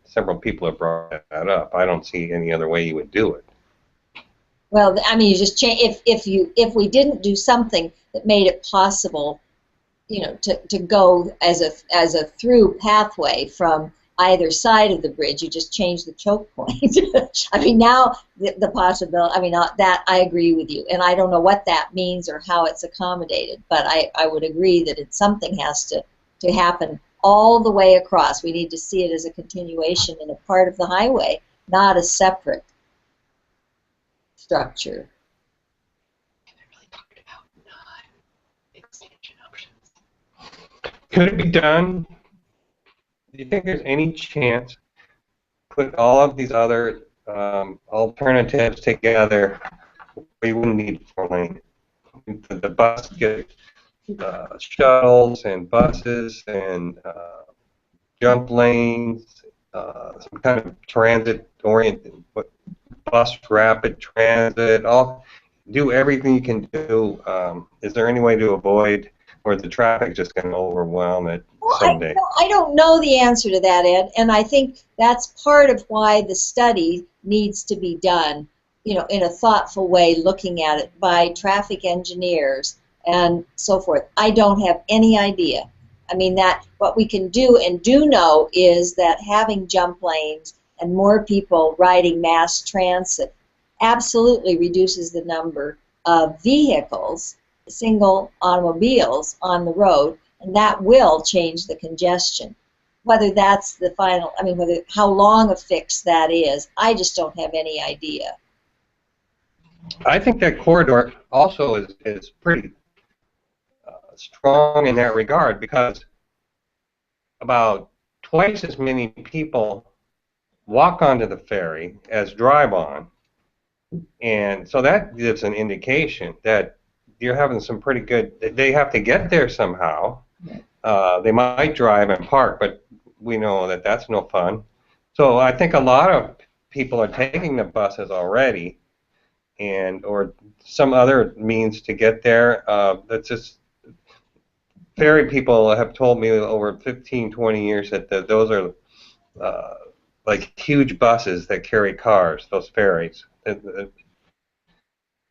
several people have brought that up. I don't see any other way you would do it. Well, I mean, you just change if we didn't do something that made it possible, you know, to go as a through pathway from either side of the bridge. You just change the choke point. I mean, now the possibility. I mean, that I agree with you, and I don't know what that means or how it's accommodated, but I would agree that something has to happen all the way across. We need to see it as a continuation and a part of the highway, not a separate structure. Could it be done? Do you think there's any chance put all of these other alternatives together? We wouldn't need 4-lane. The bus get shuttles and buses and jump lanes, some kind of transit-oriented bus rapid transit. Do everything you can do. Is there any way to avoid, or the traffic just going to overwhelm it someday? I don't know the answer to that, Ed, and I think that's part of why the study needs to be done, you know, in a thoughtful way, looking at it by traffic engineers and so forth. I don't have any idea. I mean, that what we can do and do know is that having jump lanes and more people riding mass transit absolutely reduces the number of vehicles, single automobiles on the road, and that will change the congestion. Whether that's the final, I mean, how long a fix that is, I just don't have any idea. I think that corridor also is pretty strong in that regard, because about twice as many people walk onto the ferry as drive on, and so that gives an indication that you're having some pretty good. They have to get there somehow. They might drive and park, but we know that that's no fun. So I think a lot of people are taking the buses already, or some other means to get there. That's just ferry people have told me over 15, 20 years that those are like huge buses that carry cars. Those ferries.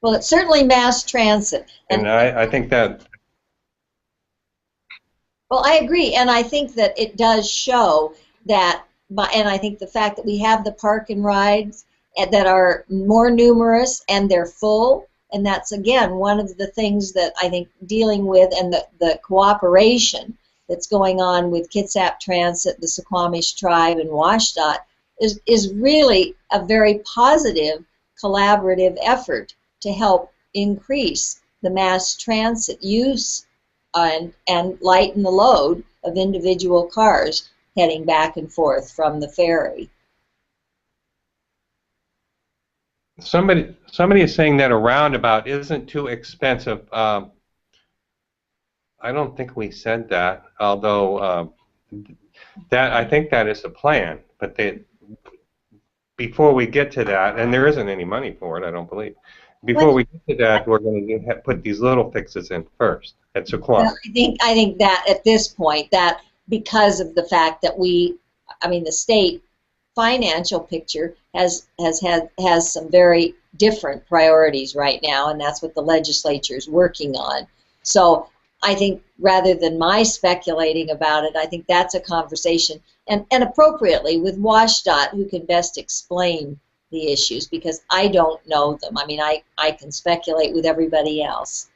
Well, it's certainly mass transit. And I think that. Well, I agree, and I think that it does show that, and I think the fact that we have the park and rides that are more numerous and they're full, and that's, again, one of the things that I think dealing with, and the cooperation that's going on with Kitsap Transit, the Suquamish Tribe, and WashDOT is really a very positive collaborative effort to help increase the mass transit use and lighten the load of individual cars heading back and forth from the ferry. Somebody is saying that a roundabout isn't too expensive. I don't think we said that, although that I think that is the plan. But before we get to that, and there isn't any money for it, I don't believe. Before we get to that, we're going to put these little fixes in first at Suquamish. Well, I think that at this point, that because of the fact that the state financial picture has some very different priorities right now, and that's what the legislature is working on. So I think rather than my speculating about it, I think that's a conversation, and appropriately with WashDOT, who can best explain the issues, because I don't know them. I mean, I can speculate with everybody else.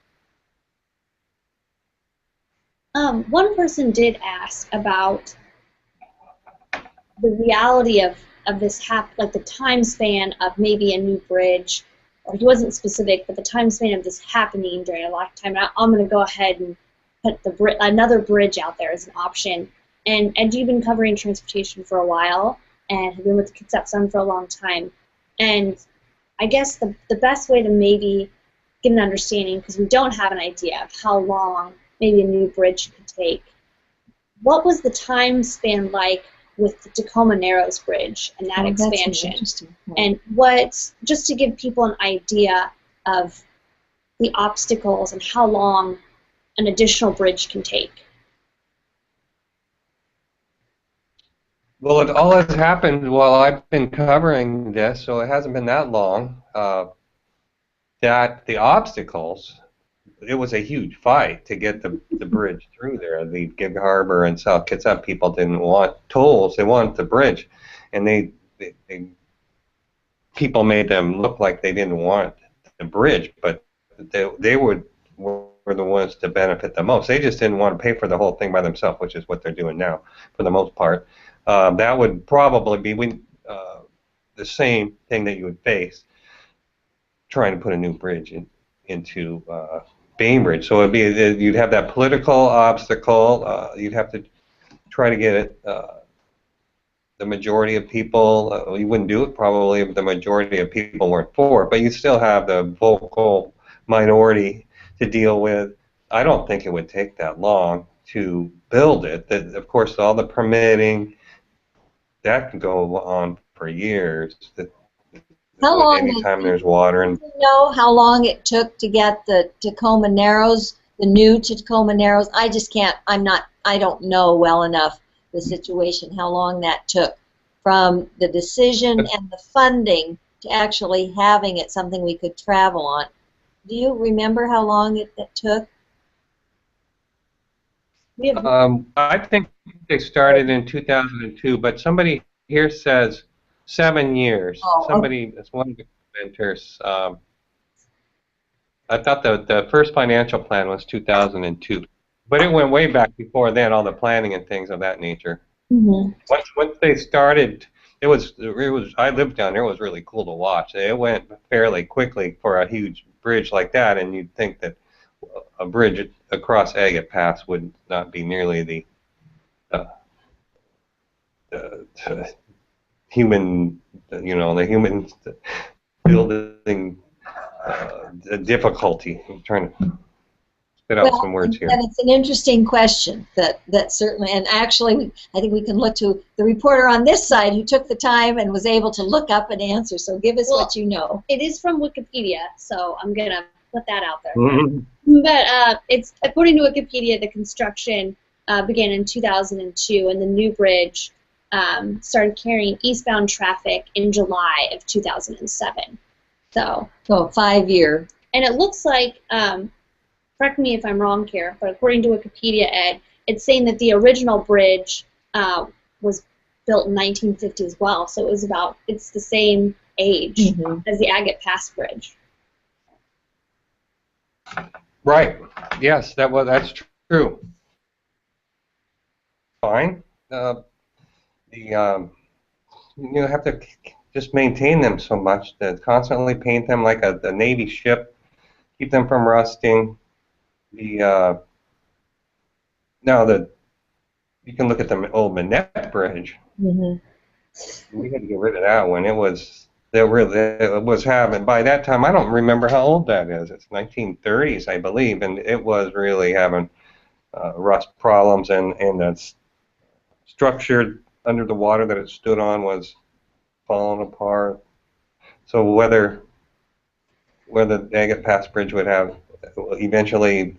One person did ask about the reality of this like the time span of maybe a new bridge, or he wasn't specific, but the time span of this happening during a lifetime. I'm going to go ahead and put another bridge out there as an option. And you've been covering transportation for a while, and have been with Concepcion for a long time. And I guess the best way to maybe get an understanding, because we don't have an idea of how long maybe a new bridge could take, what was the time span like with the Tacoma Narrows Bridge and that expansion? And just to give people an idea of the obstacles and how long an additional bridge can take. Well, it all has happened while I've been covering this, so it hasn't been that long. That the obstacles, it was a huge fight to get the bridge through there. The Gig Harbor and South Kitsap people didn't want tolls; they wanted the bridge, and they people made them look like they didn't want the bridge, but they were the ones to benefit the most. They just didn't want to pay for the whole thing by themselves, which is what they're doing now for the most part. That would probably be the same thing that you would face trying to put a new bridge into Bainbridge. So it'd be, you'd have that political obstacle. You'd have to try to get it. The majority of people, you wouldn't do it probably if the majority of people weren't for it, but you still have the vocal minority to deal with. I don't think it would take that long to build it. Of course, all the permitting, that can go on for years. How long? Anytime there's water. And do you know how long it took to get the Tacoma Narrows, the new Tacoma Narrows? I just can't. I don't know well enough the situation. How long that took from the decision and the funding to actually having it something we could travel on. Do you remember how long it took? I think they started in 2002, but somebody here says 7 years. Oh, somebody, that's one of the commenters. I thought the first financial plan was 2002, but it went way back before then, all the planning and things of that nature. Mm-hmm. Once they started, it was. I lived down there. It was really cool to watch. It went fairly quickly for a huge bridge like that, and you'd think that a bridge across Agate Pass would not be nearly the human, the human building difficulty. I'm trying to spit out some words here. And it's an interesting question that certainly, and actually, I think we can look to the reporter on this side who took the time and was able to look up and answer. So give us what you know. It is from Wikipedia, so I'm gonna put that out there. Mm-hmm. But it's according to Wikipedia, the construction began in 2002, and the new bridge started carrying eastbound traffic in July of 2007. So 5 year. And it looks like, correct me if I'm wrong here, but according to Wikipedia, Ed, it's saying that the original bridge was built in 1950 as well. So it's the same age as the Agate Pass Bridge. Right. Yes, that's true. Fine. You have to just maintain them so much, to constantly paint them like a Navy ship, keep them from rusting. Now you can look at the old Manette Bridge. Mm-hmm. We had to get rid of that one. It was having, by that time, I don't remember how old that is. It's 1930s, I believe, and it was really having rust problems, and the structure under the water that it stood on was falling apart. So whether the Agate Pass Bridge would eventually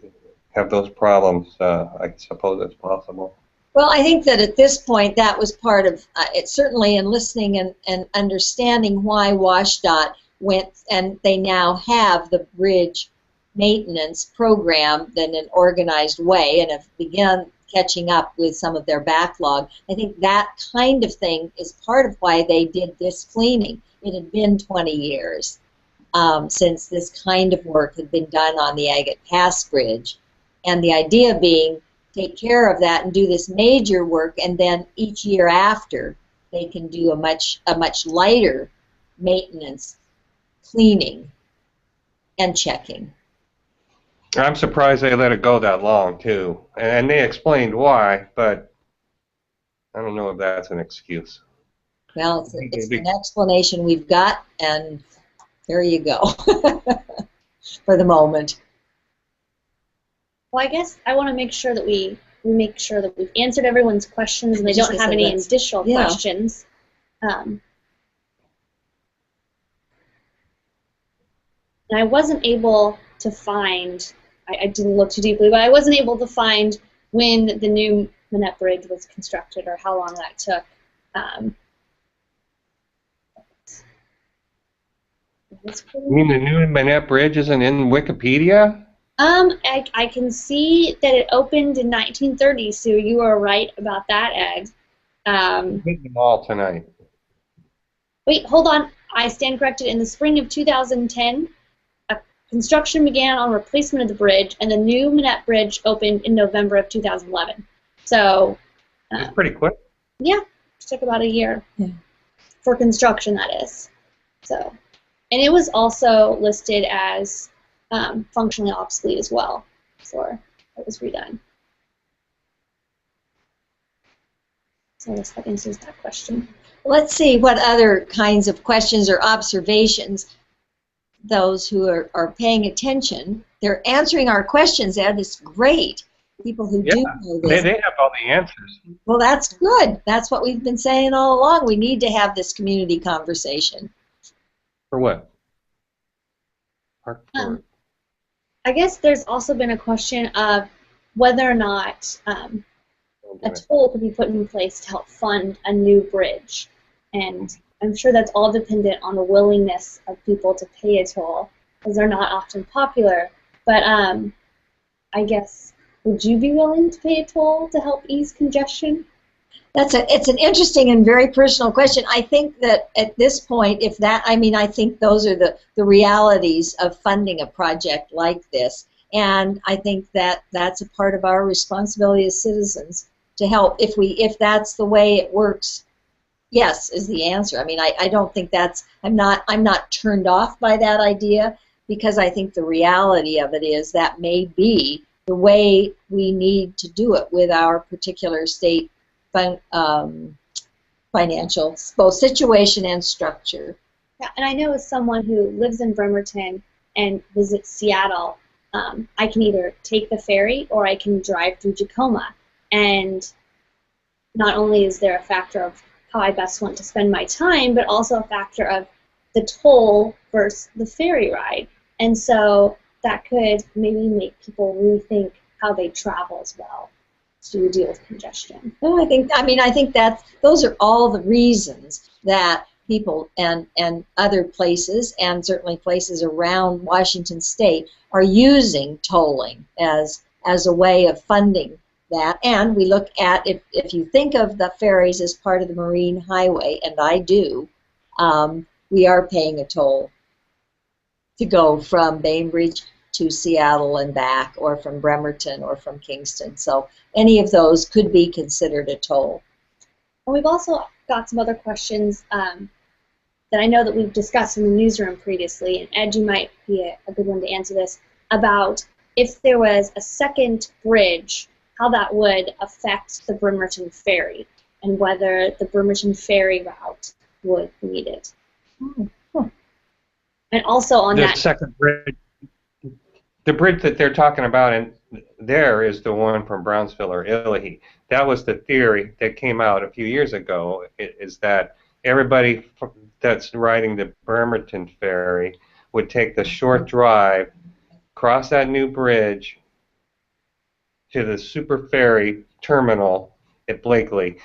have those problems, I suppose it's possible. Well, I think that at this point that was part of it, certainly in listening and understanding why WashDOT went, and they now have the bridge maintenance program in an organized way and have begun catching up with some of their backlog. I think that kind of thing is part of why they did this cleaning. It had been 20 years since this kind of work had been done on the Agate Pass Bridge, and the idea being take care of that and do this major work, and then each year after they can do a much lighter maintenance, cleaning, and checking. I'm surprised they let it go that long, too. And they explained why, but I don't know if that's an excuse. Well, it's an explanation we've got, and there you go for the moment. Well, I guess I want to make sure that we make sure that we've answered everyone's questions and they don't have any additional questions. And I wasn't able to find, I didn't look too deeply, but I wasn't able to find when the new Manette Bridge was constructed or how long that took. You mean the new Manette Bridge isn't in Wikipedia? I can see that it opened in 1930, so you are right about that, Ed. Hit them all tonight. Wait, hold on. I stand corrected. In the spring of 2010, construction began on replacement of the bridge, and the new Manette Bridge opened in November of 2011. So it's pretty quick. Yeah, it took about a year for construction, that is. So, and it was also listed as functionally obsolete as well, before it was redone. So I guess that answers that question. Let's see what other kinds of questions or observations those who are paying attention. They're answering our questions, Ed. It's great. People who do know this. They have all the answers. Well, that's good. That's what we've been saying all along. We need to have this community conversation. For what? I guess there's also been a question of whether or not a toll could be put in place to help fund a new bridge. And I'm sure that's all dependent on the willingness of people to pay a toll, because they're not often popular. But I guess, would you be willing to pay a toll to help ease congestion? It's an interesting and very personal question. I think that at this point, I think those are the realities of funding a project like this. And I think that that's a part of our responsibility as citizens to help. If that's the way it works, yes is the answer. I mean, I don't think I'm not turned off by that idea, because I think the reality of it is that may be the way we need to do it with our particular state financial both situation and structure. Yeah, and I know as someone who lives in Bremerton and visits Seattle, I can either take the ferry or I can drive through Tacoma. And not only is there a factor of how I best want to spend my time, but also a factor of the toll versus the ferry ride. And so that could maybe make people rethink how they travel as well to deal with congestion. No, I think that those are all the reasons that people and other places, and certainly places around Washington State, are using tolling as a way of funding that. And we look at, if you think of the ferries as part of the Marine Highway, and I do, we are paying a toll to go from Bainbridge to Seattle and back, or from Bremerton or from Kingston. So any of those could be considered a toll. And we've also got some other questions that I know that we've discussed in the newsroom previously, and Ed, you might be a good one to answer this, about if there was a second bridge, how that would affect the Bremerton ferry, and whether the Bremerton ferry route would be needed. And also on the that second bridge, the bridge that they're talking about in there is the one from Brownsville or Illahee. That was the theory that came out a few years ago, is that everybody that's riding the Bremerton ferry would take the short drive, cross that new bridge to the super ferry terminal at Blakely.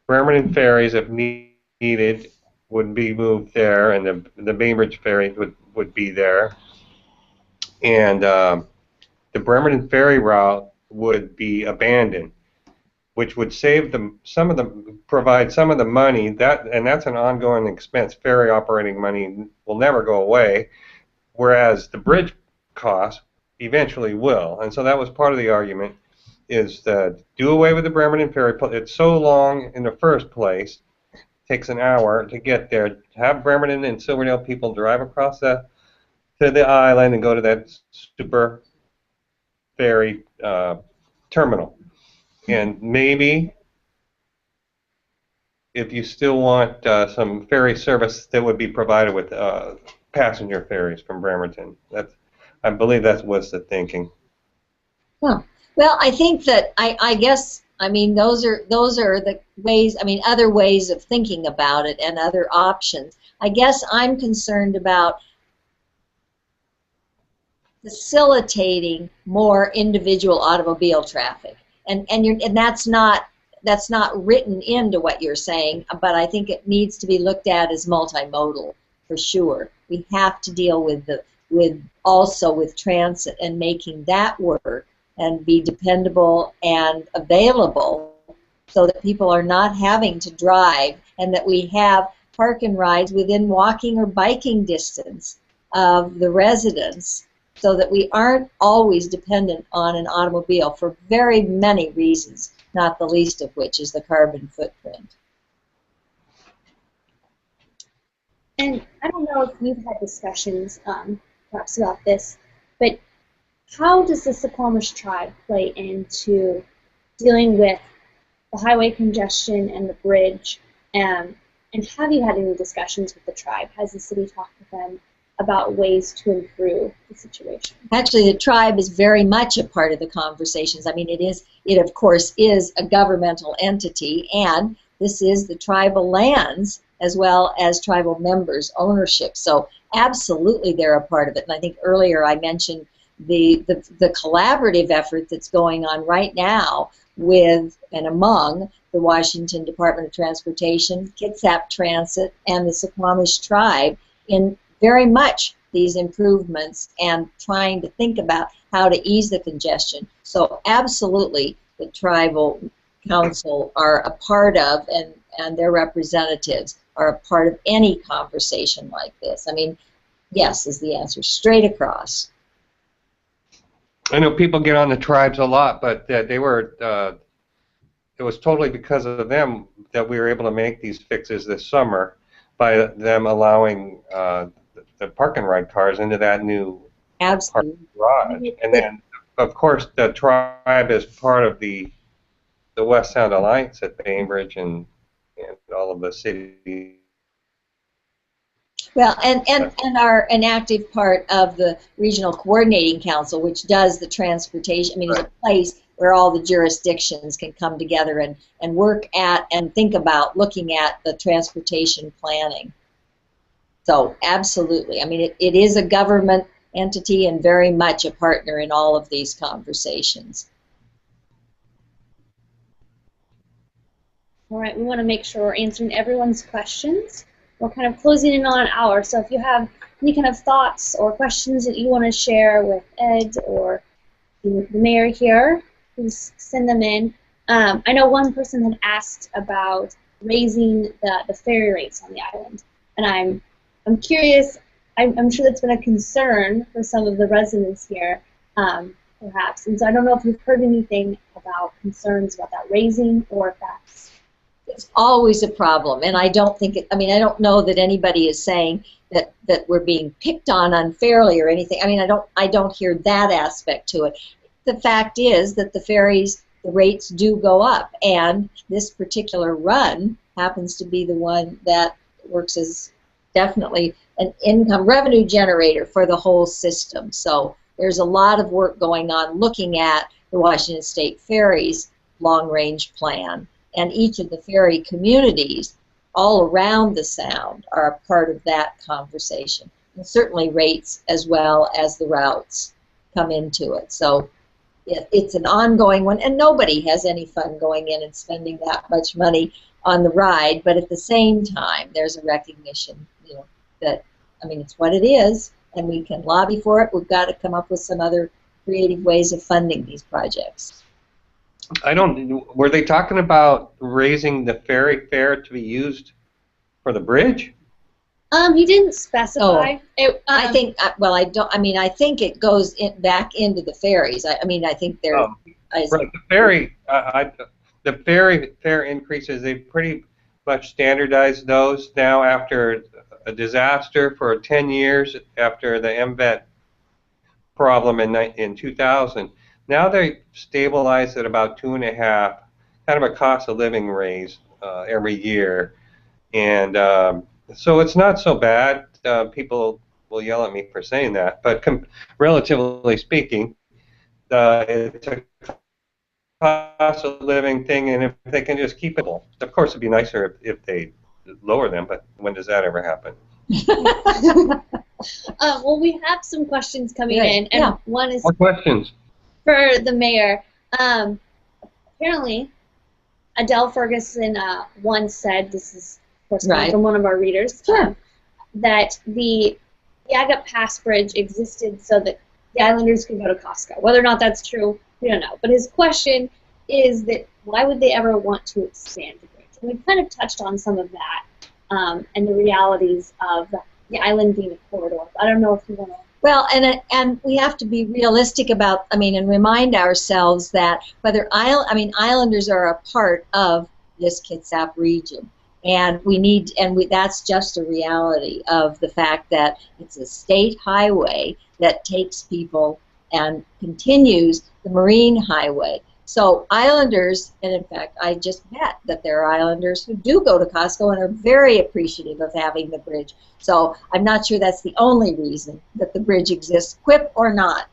Bremerton ferries, if needed, would be moved there, and the Bainbridge ferry would be there. And the Bremerton ferry route would be abandoned, which would save them provide some of the money, and that's an ongoing expense. Ferry operating money will never go away, whereas the bridge cost eventually will. And so that was part of the argument. is to do away with the Bremerton Ferry. It's so long in the first place. Takes an hour to get there. Have Bremerton and Silverdale people drive across to the island and go to that super ferry terminal. And maybe if you still want some ferry service that would be provided with passenger ferries from Bremerton. I believe that was the thinking. Huh. Well, I think that I guess, I mean, those are the ways, I mean, other ways of thinking about it and other options. I guess I'm concerned about facilitating more individual automobile traffic, and that's not written into what you're saying, but I think it needs to be looked at as multimodal for sure. We have to deal with also with transit and making that work and be dependable and available so that people are not having to drive, and that we have park and rides within walking or biking distance of the residents, so that we aren't always dependent on an automobile for very many reasons, not the least of which is the carbon footprint. And I don't know if you've had discussions perhaps about this, but how does the Suquamish tribe play into dealing with the highway congestion and the bridge? And have you had any discussions with the tribe? Has the city talked with them about ways to improve the situation? Actually, the tribe is very much a part of the conversations. I mean, it of course is a governmental entity, and this is the tribal lands as well as tribal members' ownership. So absolutely they're a part of it. And I think earlier I mentioned the collaborative effort that's going on right now with and among the Washington Department of Transportation, Kitsap Transit, and the Suquamish tribe in very much these improvements and trying to think about how to ease the congestion. So absolutely the tribal council are a part of, and their representatives are a part of any conversation like this. I mean, yes is the answer, straight across. I know people get on the tribes a lot, but they were, it was totally because of them that we were able to make these fixes this summer by them allowing the park and ride cars into that new Absolutely. park garage. And then, of course, the tribe is part of the West Sound Alliance at Bainbridge and all of the cities. Well, and are an active part of the Regional Coordinating Council, which does the transportation. I mean, it's a place where all the jurisdictions can come together and work at and think about looking at the transportation planning. So, absolutely. I mean, it is a government entity and very much a partner in all of these conversations. All right, we want to make sure we're answering everyone's questions. We're kind of closing in on an hour, so if you have any kind of thoughts or questions that you want to share with Ed or the mayor here, please send them in. I know one person had asked about raising the ferry rates on the island, and I'm curious. I'm sure that's been a concern for some of the residents here, perhaps. And so I don't know if you've heard anything about concerns about that raising, or if that's... It's always a problem, and I don't think it. I mean, I don't know that anybody is saying that we're being picked on unfairly or anything. I mean, I don't hear that aspect to it. The fact is that the rates do go up, and this particular run happens to be the one that works as definitely an income revenue generator for the whole system. So there's a lot of work going on looking at the Washington State Ferries long-range plan. And each of the ferry communities all around the Sound are a part of that conversation. And certainly rates as well as the routes come into it. So it's an ongoing one, and nobody has any fun going in and spending that much money on the ride, but at the same time there's a recognition, that, I mean, it's what it is, and we can lobby for it. We've got to come up with some other creative ways of funding these projects. Were they talking about raising the ferry fare to be used for the bridge? He didn't specify. I think, well, I don't. I mean, I think it goes back into the ferries. I mean, I think they're Right. The ferry fare increases. They pretty much standardized those now after a disaster for 10 years after the MVET problem in 2000. Now they stabilize at about 2.5, kind of a cost of living raise every year, and so it's not so bad. People will yell at me for saying that, but relatively speaking, it's a cost of living thing, and if they can just keep it, of course, it'd be nicer if they lower them. But when does that ever happen? Well, we have some questions coming in, and one is What questions? for the mayor. Apparently, Adele Ferguson once said, this is of course coming from one of our readers, that the Agate Pass Bridge existed so that the islanders could go to Costco. Whether or not that's true, we don't know. But his question is that why would they ever want to expand the bridge? And we've kind of touched on some of that and the realities of the island being a corridor. I don't know if you want to. Well, and we have to be realistic about, and remind ourselves that islanders are a part of this Kitsap region, and that's just a reality of the fact that it's a state highway that takes people and continues the marine highway. So islanders, and in fact, I just bet that there are islanders who do go to Costco and are very appreciative of having the bridge. So I'm not sure that's the only reason that the bridge exists, quip or not.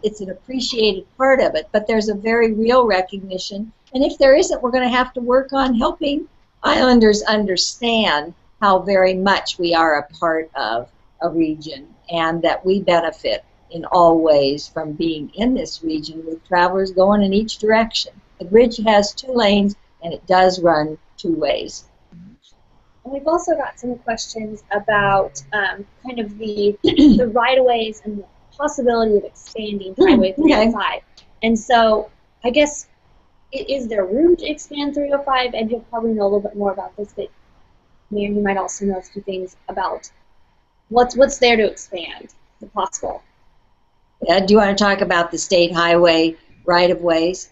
It's an appreciated part of it, but there's a very real recognition. And if there isn't, we're going to have to work on helping islanders understand how very much we are a part of a region and that we benefit in all ways from being in this region with travelers going in each direction. The bridge has 2 lanes and it does run 2 ways. And we've also got some questions about kind of the right-of-ways and the possibility of expanding Highway 305. And so I guess, is there room to expand 305? And you'll probably know a little bit more about this, but Mayor, you might also know a few things about what's there to expand, if possible. Do you want to talk about the state highway right-of-ways?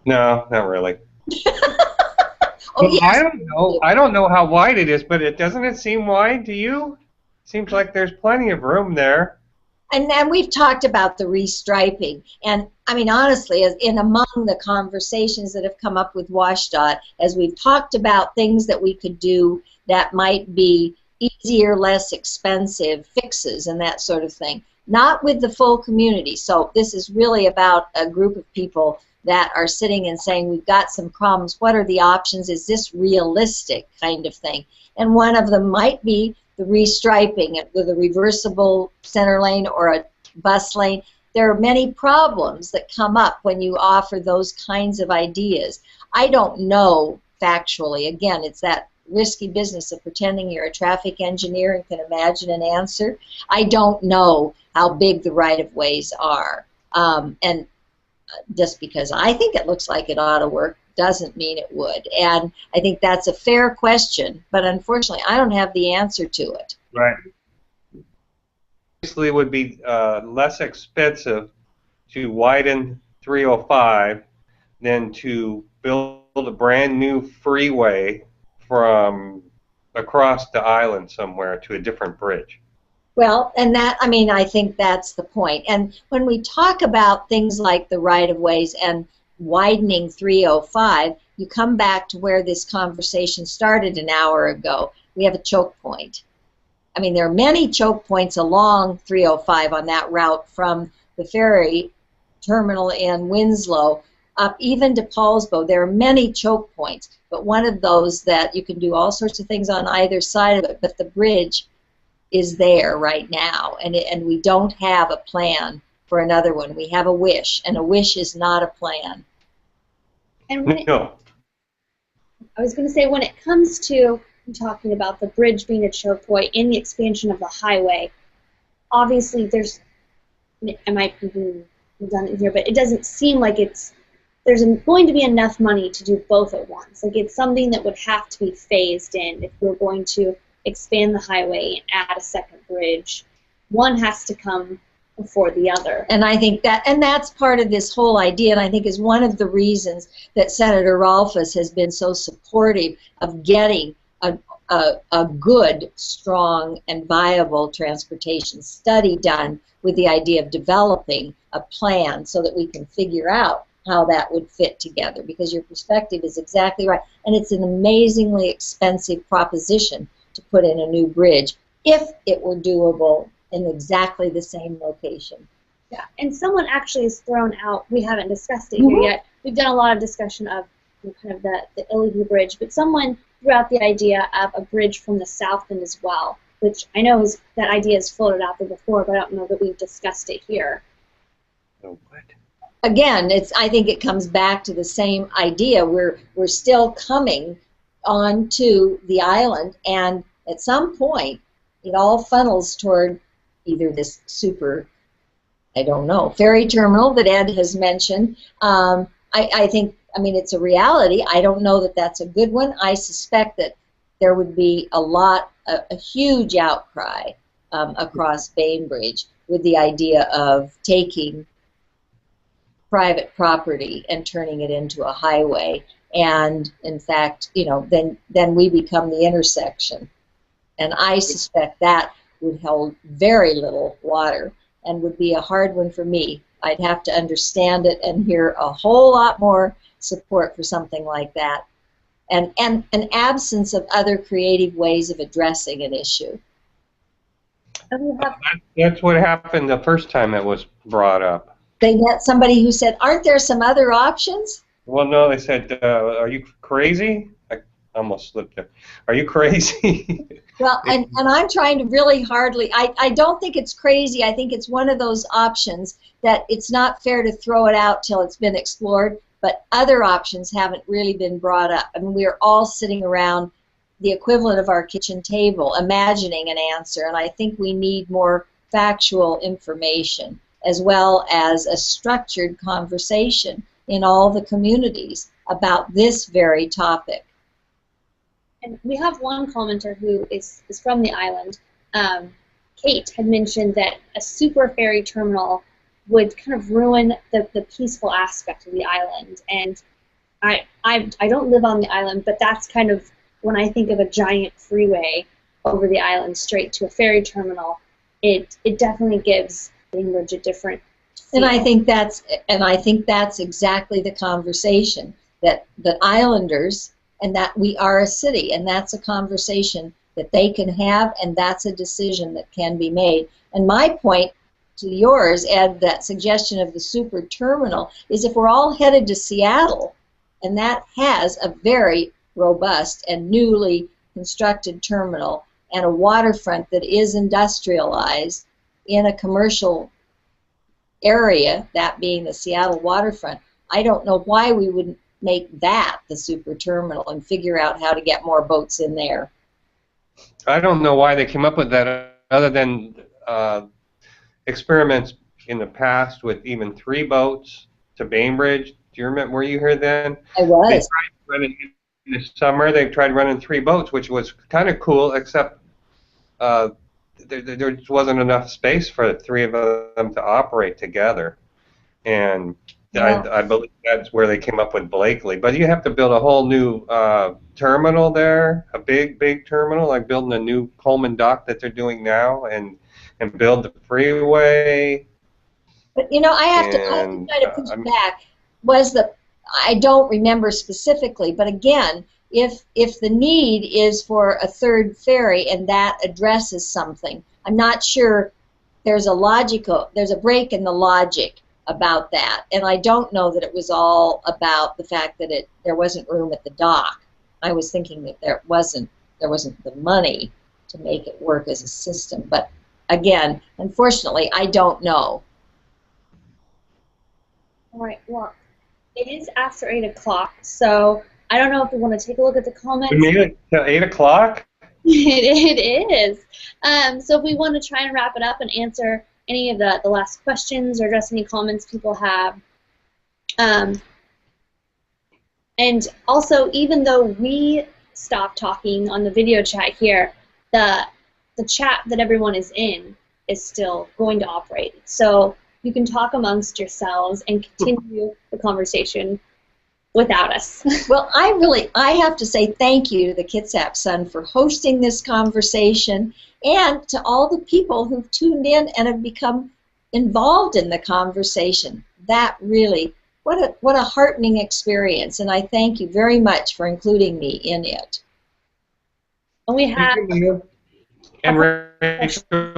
No, not really. Yes. I don't know. I don't know how wide it is, but doesn't it seem wide to you? Seems like there's plenty of room there. And we've talked about the restriping. And honestly, among the conversations that have come up with WashDOT, as we've talked about things that we could do that might be easier, less expensive fixes and that sort of thing. Not with the full community. So this is really about a group of people that are sitting and saying, we've got some problems. What are the options? Is this realistic kind of thing? And one of them might be the restriping with a reversible center lane or a bus lane. There are many problems that come up when you offer those kinds of ideas. I don't know factually. Again, it's that risky business of pretending you're a traffic engineer and can imagine an answer. I don't know how big the right-of-ways are. And just because I think it looks like it ought to work doesn't mean it would. And I think that's a fair question, but unfortunately I don't have the answer to it. Right. Obviously, it would be less expensive to widen 305 than to build a brand new freeway from across the island somewhere to a different bridge. Well, and that, I think that's the point. And when we talk about things like the right-of-ways and widening 305, you come back to where this conversation started an hour ago. We have a choke point. There are many choke points along 305 on that route from the ferry terminal in Winslow up even to Paulsbo. There are many choke points, but one of those that you can do all sorts of things on either side of it, but the bridge is there right now, and we don't have a plan for another one. We have a wish, and a wish is not a plan. And No. I was going to say, when it comes to talking about the bridge being a choke point in the expansion of the highway, obviously I might be redundant here, but it doesn't seem like there's going to be enough money to do both at once. Like, it's something that would have to be phased in if we're going to expand the highway and add a second bridge. One has to come before the other. And I think that's part of this whole idea, and I think is one of the reasons that Senator Rolfes has been so supportive of getting a good, strong, and viable transportation study done with the idea of developing a plan so that we can figure out how that would fit together, because your perspective is exactly right. And it's an amazingly expensive proposition to put in a new bridge if it were doable in exactly the same location. Yeah, and someone actually has thrown out, we haven't discussed it here yet, we've done a lot of discussion of kind of the Illinois Bridge, but someone threw out the idea of a bridge from the south end as well, which I know that idea is floated out there before, but I don't know that we've discussed it here. Oh, what? Again, I think it comes back to the same idea. We're still coming onto the island, and at some point, it all funnels toward either this super, I don't know, ferry terminal that Ed has mentioned. I think, I mean, it's a reality. I don't know that that's a good one. I suspect that there would be a huge outcry across Bainbridge with the idea of taking private property and turning it into a highway. And in fact, you know, then we become the intersection. And I suspect that would hold very little water and would be a hard one for me. I'd have to understand it and hear a whole lot more support for something like that. And an absence of other creative ways of addressing an issue. That's what happened the first time it was brought up. They met somebody who said, aren't there some other options? Well, no, they said, are you crazy? I almost slipped there. Are you crazy? Well, and I'm trying to really I don't think it's crazy. I think it's one of those options that it's not fair to throw it out till it's been explored, but other options haven't really been brought up. I mean, we're all sitting around the equivalent of our kitchen table imagining an answer, and I think we need more factual information as well as a structured conversation in all the communities about this very topic. And we have one commenter who is from the island. Kate had mentioned that a super ferry terminal would kind of ruin the peaceful aspect of the island. And I don't live on the island, but that's kind of when I think of a giant freeway over the island straight to a ferry terminal, it definitely gives Bainbridge a different feel. And I think that's exactly the conversation that the islanders, and that we are a city, and that's a conversation that they can have, and that's a decision that can be made. And my point to yours, Ed, that suggestion of the super terminal, is if we're all headed to Seattle, and that has a very robust and newly constructed terminal and a waterfront that is industrialized in a commercial area, that being the Seattle waterfront, I don't know why we wouldn't make that the super terminal and figure out how to get more boats in there. I don't know why they came up with that other than experiments in the past with even 3 boats to Bainbridge. Do you remember, were you here then? I was. They tried running in the summer. They tried running 3 boats, which was kind of cool, except there just wasn't enough space for the 3 of them to operate together. And yeah. I believe that's where they came up with Blakely. But you have to build a whole new terminal there, a big terminal, like building a new Pullman dock that they're doing now, and build the freeway. But you know, I have to try to push back. I don't remember specifically, but again, if the need is for a 3rd ferry and that addresses something, I'm not sure there's a break in the logic about that, and I don't know that it was all about the fact that there wasn't room at the dock. I was thinking that there wasn't the money to make it work as a system, but again, unfortunately, I don't know. All right, well, it is after 8 o'clock, so I don't know if we want to take a look at the comments. We made it to 8 o'clock? It is. So if we want to try and wrap it up and answer any of the last questions or address any comments people have. And also, even though we stopped talking on the video chat here, the chat that everyone is in is still going to operate. So you can talk amongst yourselves and continue the conversation without us. Well, I have to say thank you to the Kitsap Sun for hosting this conversation, and to all the people who've tuned in and have become involved in the conversation. That really, what a heartening experience, and I thank you very much for including me in it. And we have And Rachel,